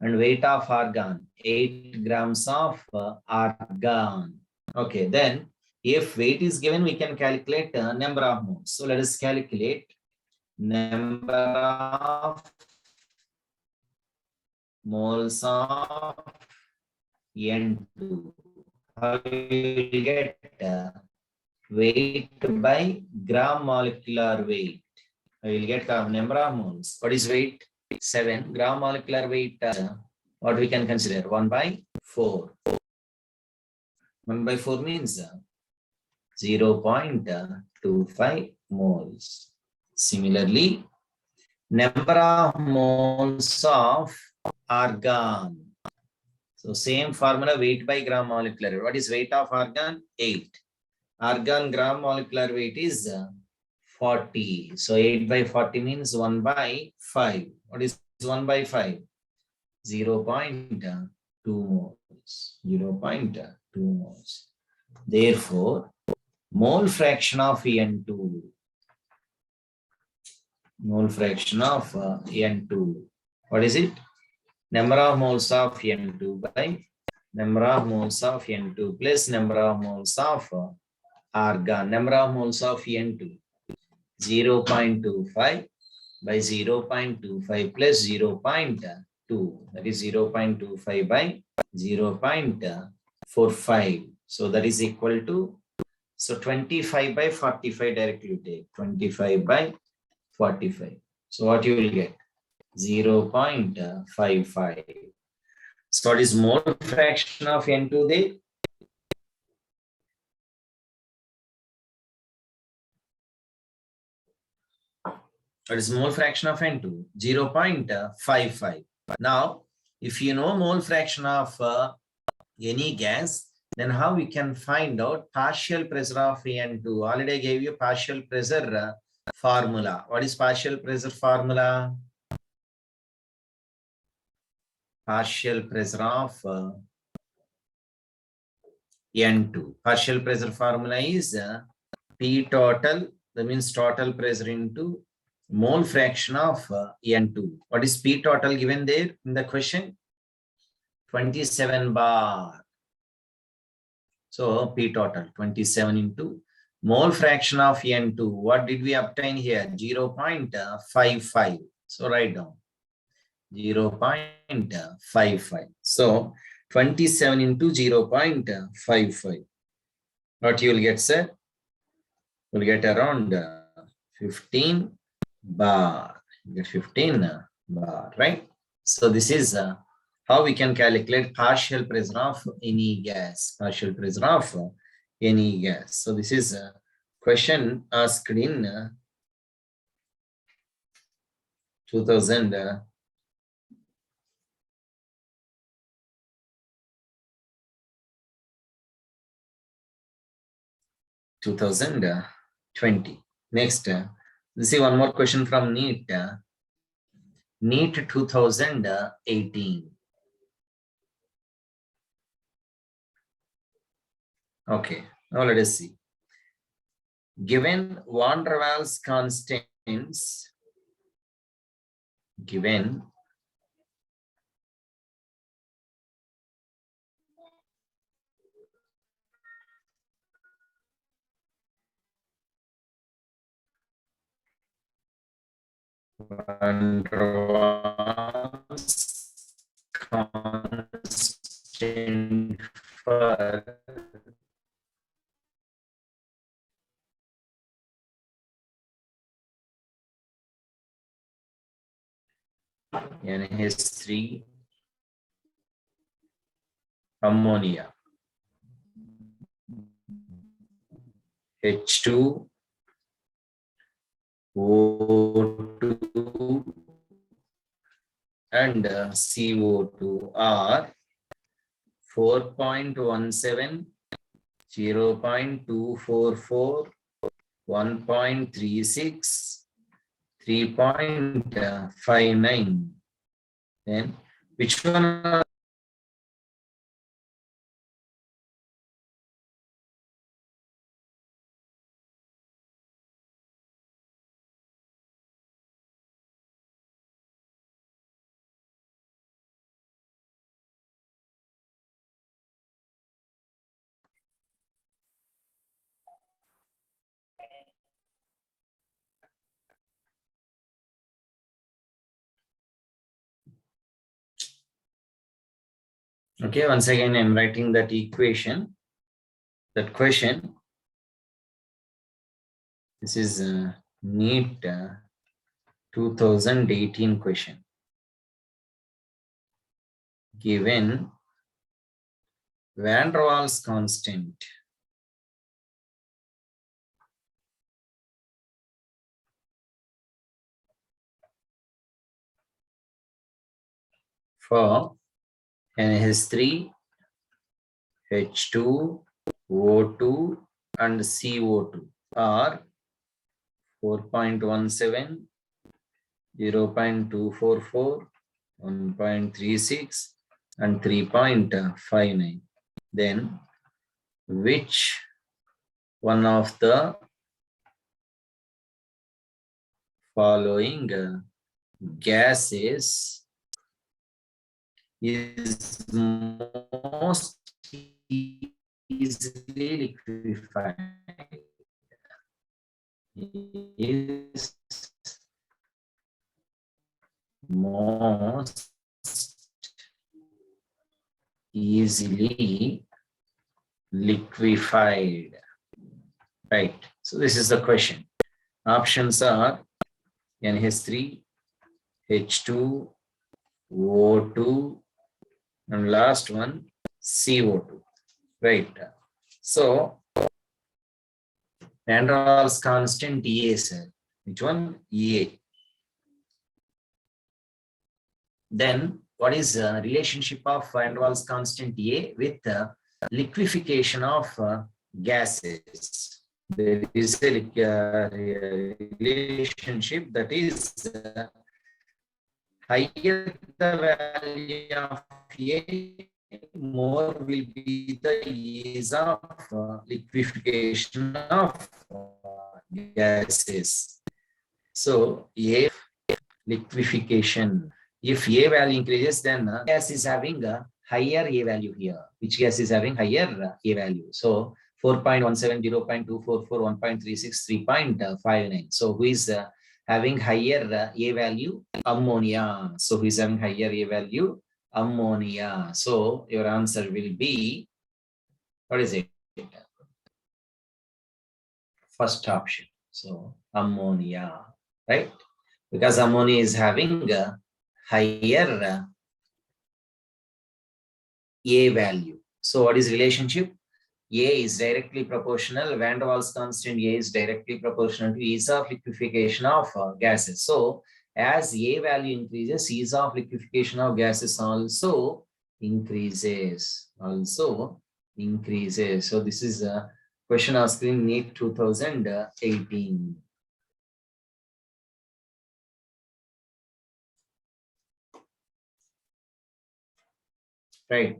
and weight of argon, 8 grams of argon. Okay, then if weight is given, we can calculate number of moles. So let us calculate number of moles of N2. How you will get weight by gram molecular weight. I will get number of moles. What is weight? 7. Gram molecular weight, what we can consider? 1 by 4. 1 by 4 means 0.25 moles. Similarly, number of moles of argon. So same formula, weight by gram molecular weight. What is weight of argon? 8. Argon gram molecular weight is 40. So 8 by 40 means 1 by 5. What is 1 by 5? 0.2 moles. 0.2 moles. Therefore, mole fraction of N2. Mole fraction of N2. What is it? Number of moles of N2 by number of moles of N2 plus number of moles of argon. Number of moles of N2. 0.25 by 0.25 plus 0.2, that is 0.25 by 0.45. So that is equal to, so 25 by 45 directly take, 25 by 45. So what you will get? 0.55. So what is mole fraction of N2 there? What is mole fraction of N2? 0.55. Now, if you know mole fraction of any gas, then how we can find out partial pressure of N2? Already I gave you partial pressure formula. What is partial pressure formula? Partial pressure of N2. Partial pressure formula is P total, that means total pressure into mole fraction of N2. What is P total given there in the question? 27 bar. So P total 27 into mole fraction of N2. What did we obtain here? 0.55. So write down 0.55. So 27 into 0.55. What you will get, sir? You will get around 15 bar. You get 15 bar, right? So this is how we can calculate partial pressure of any gas. Partial pressure of any gas. So this is a question asked in 2020. Next, let's see one more question from Neet. Neet 2018. Okay, now let us see. Given van der Waals constants, given van der Waals constant for NH3 ammonia, H2 O2 and CO2 are 4.17, 0.244, 1.36, 3.59. Then which one are okay? Once again, I'm writing that equation, that question. This is Neet 2018 question. Given van der Waals constant for NH3, H2, O2 and CO2 are 4.17, 0.244, 1.36 and 3.59. Then which one of the following gases is most easily liquefied? Is most easily liquefied, right? So this is the question. Options are NH3, H2, O2 and last one CO2, right? So van der Waals constant EA, sir. Which one? EA. Then what is the relationship of van der Waals constant EA with the liquefaction of gases? There is a relationship, that is higher the value of A, more will be the ease of liquefaction of gases. So A liquefaction, if A value increases, then gas is having a higher A value here. Which gas is having higher A value? So 4.17, 0.244, 1.36, 3.59. So who is having higher A value? Ammonia. So who is having higher A value? Ammonia. So your answer will be, what is it? First option. So ammonia, right? Because ammonia is having a higher A value. So what is relationship? A is directly proportional. Van der Waals constant A is directly proportional to ease of liquefaction of gases. So as A value increases, ease of liquefaction of gases also increases. So this is a question asked in Neet 2018. Right.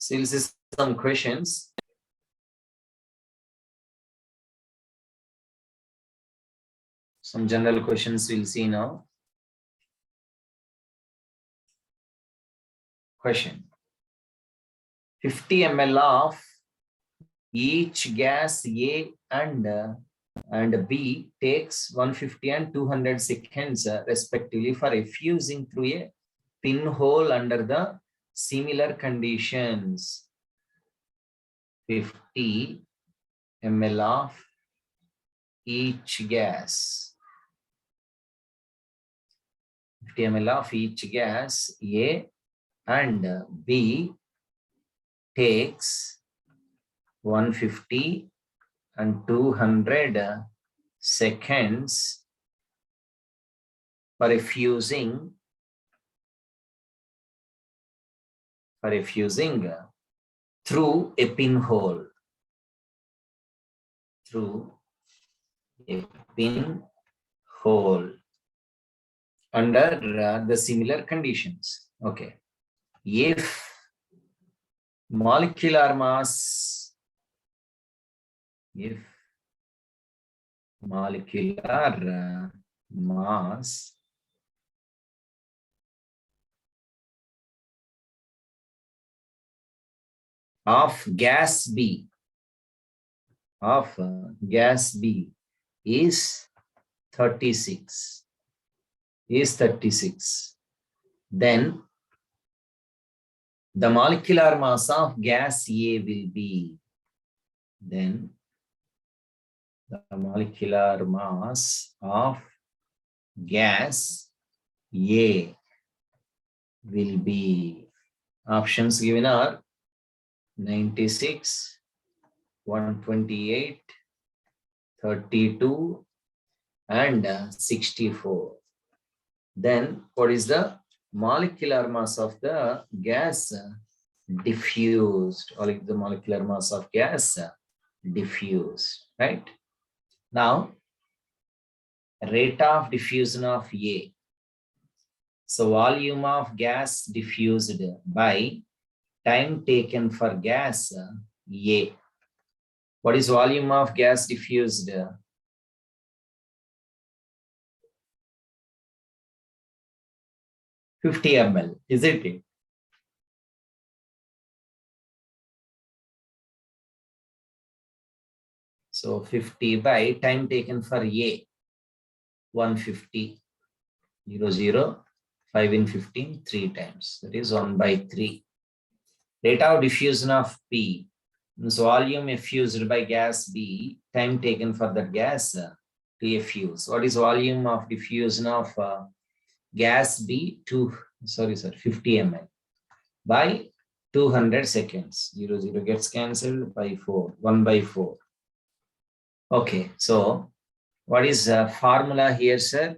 So we'll see some questions. Some general questions we'll see now. Question. 50 ml of each gas A and B takes 150 and 200 seconds respectively for effusing through a pinhole under the similar conditions. 50 ml of each gas. 50 ml of each gas A and B takes 150 and 200 seconds for effusing through a pinhole. Through a pinhole under the similar conditions. Okay. If molecular mass of gas B is 36, then the molecular mass of gas A will be, then the molecular mass of gas A will be, options given are 96, 128, 32, and 64. Then what is the molecular mass of the gas diffused, or the molecular mass of gas diffused, right? Now, rate of diffusion of A. So volume of gas diffused by time taken for gas A. What is volume of gas diffused? 50 ml, isn't it? So 50 by time taken for A, 150, 0, 0, 5 in 15, 3 times. That is 1 by 3. Rate of diffusion of P. So volume effused by gas B, time taken for that gas to effuse. What is volume of diffusion of gas B? 50 ml by 200 seconds. 0, 0 gets cancelled by 4, 1 by 4. Okay, so what is formula here, sir?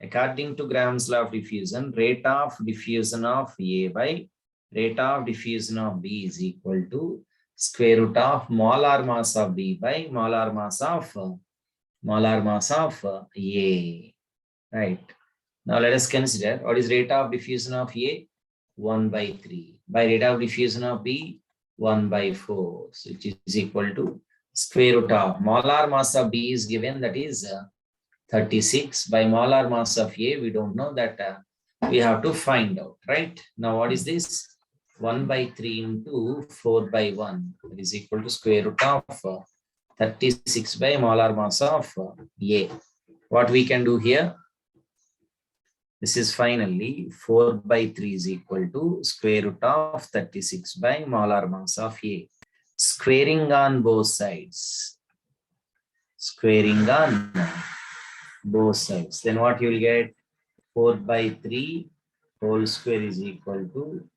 According to Graham's law of diffusion, rate of diffusion of A by rate of diffusion of B is equal to square root of molar mass of B by molar mass of A. Right. Now let us consider what is rate of diffusion of A? 1 by 3. By rate of diffusion of B, 1 by 4. So which is equal to square root of molar mass of B is given, that is 36. By molar mass of A, we don't know, that we have to find out, right? Now what is this? 1 by 3 into 4 by 1, that is equal to square root of 36 by molar mass of A. What we can do here? This is finally 4 by 3 is equal to square root of 36 by molar mass of A. Squaring on both sides. Squaring on both sides. Then what you will get? 4 by 3 whole square is equal to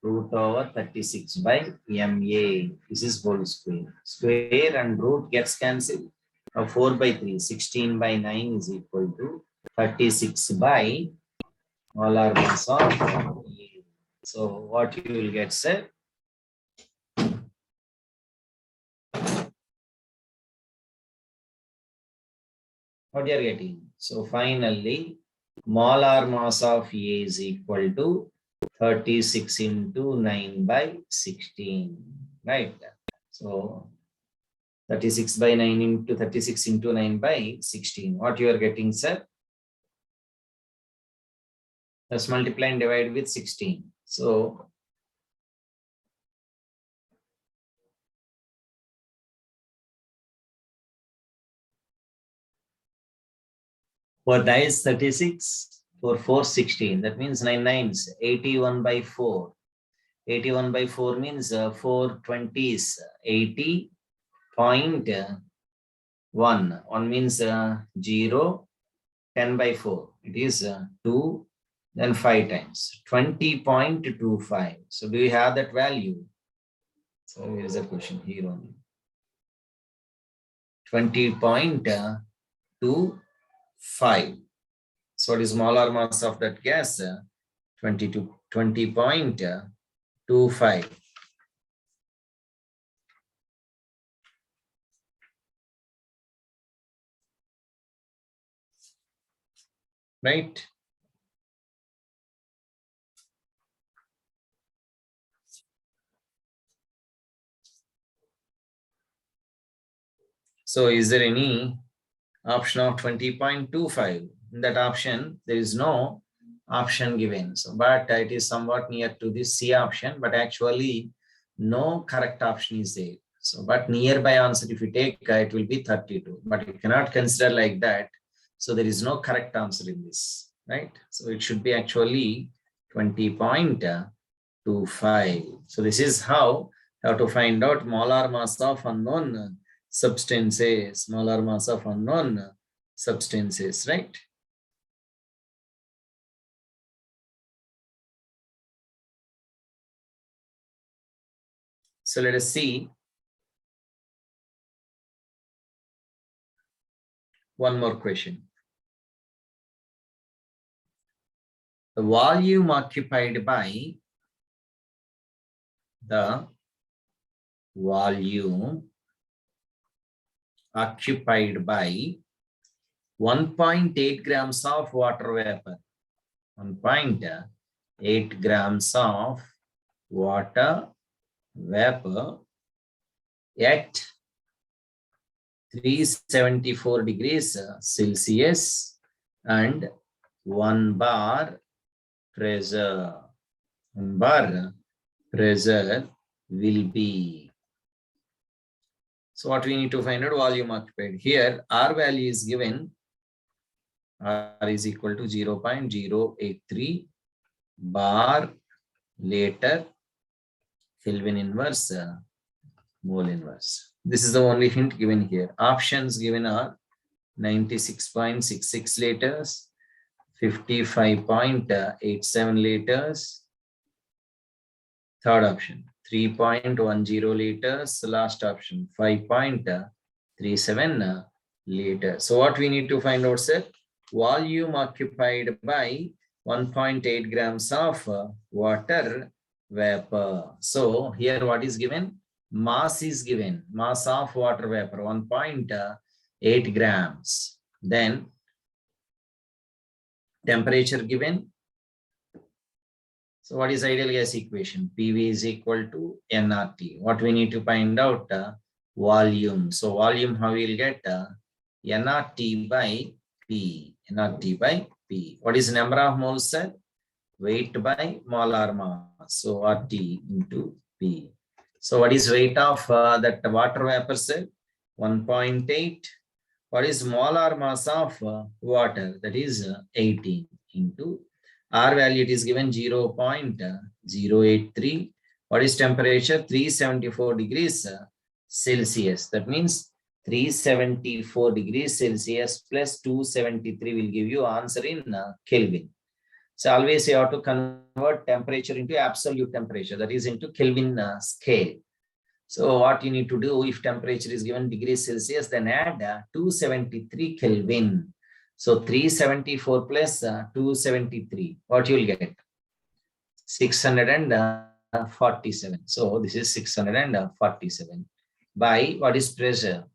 root over 36 by MA. This is whole square. Square and root gets cancelled. Now 4 by 3, 16 by 9 is equal to 36 by molar mass of A. So what you will get, sir? What you are getting? So finally, molar mass of A is equal to 36 into 9 by 16, right? So 36 by 9 into 36 into 9 by 16. What you are getting, sir? Let's multiply and divide with 16. So for dice 36, for 4, 16. That means 9 nines, 81 by 4. 81 by 4 means 4 20s, 80.1. 1 means 0, 10 by 4. It is 2, then 5 times. 20.25. So do you have that value? So here is a question here only. 20.25. So what is molar mass of that gas? 20.25. Right? So is there any option of 20.25? In that option, there is no option given. So, but it is somewhat near to this C option, but actually no correct option is there. So, but nearby answer, if you take, it will be 32, but you cannot consider like that. So there is no correct answer in this, right? So it should be actually 20.25. So this is how to find out molar mass of unknown substances, molar mass of unknown substances, right? So let us see one more question. The volume occupied by 1.8 grams of water vapor. 1.8 grams of water vapor at 374 degrees Celsius and 1 bar pressure. 1 bar pressure will be. So what we need to find out, volume occupied. Here R value is given. R is equal to 0.083 bar later Kelvin inverse mole inverse. This is the only hint given here. Options given are 96.66 liters, 55.87 liters. Third option, 3.10 liters. Last option, 5.37 liters. So what we need to find out, sir? Volume occupied by 1.8 grams of water vapor. So here what is given? Mass is given. Mass of water vapor, 1.8 grams. Then temperature given. So what is ideal gas equation? PV is equal to nRT. What we need to find out? Volume. So volume, how we will get? nRT by P. nRT by P. What is number of moles, sir? Weight by molar mass. So RT into P. So what is weight of that water vapor, sir? 1.8. What is molar mass of water? That is 18 into R value. It is given 0.083. What is temperature? 374 degrees Celsius. That means 374 degrees Celsius plus 273 will give you answer in Kelvin. So always you have to convert temperature into absolute temperature, that is into Kelvin scale. So what you need to do, if temperature is given degrees Celsius, then add 273 Kelvin. So 374 plus 273, what you will get? 647. So this is 647 by what is pressure?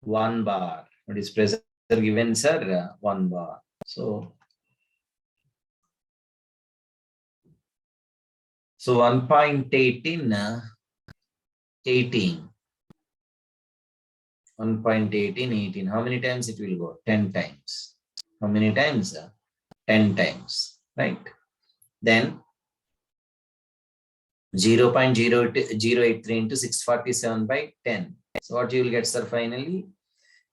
1 bar. What is pressure given, sir? 1 bar. So So 1.8 in 18. 1.8 in 18. How many times it will go? 10 times. How many times? 10 times, right? Then 0.083 into 647 by 10. So what you will get, sir, finally?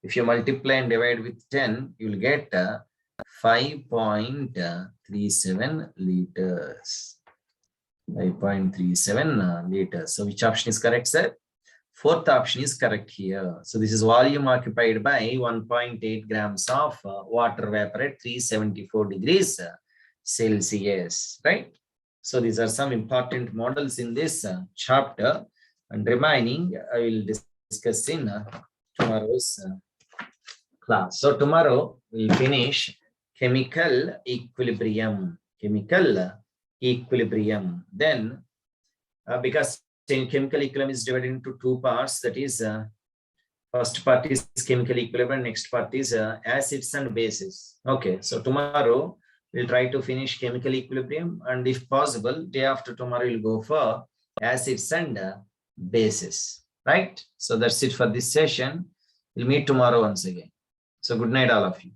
If you multiply and divide with 10, you will get 5.37 liters. 5.37 liters. So which option is correct, sir? Fourth option is correct here. So this is volume occupied by 1.8 grams of water vapor at 374 degrees Celsius, right? So these are some important models in this chapter, and remaining I will discuss in tomorrow's class. So tomorrow we'll finish chemical equilibrium. Chemical equilibrium. Then because chemical equilibrium is divided into two parts, that is first part is chemical equilibrium, next part is acids and bases. Okay, so tomorrow we'll try to finish chemical equilibrium, and if possible day after tomorrow we'll go for acids and bases, right? So that's it for this session. We'll meet tomorrow once again. So good night all of you.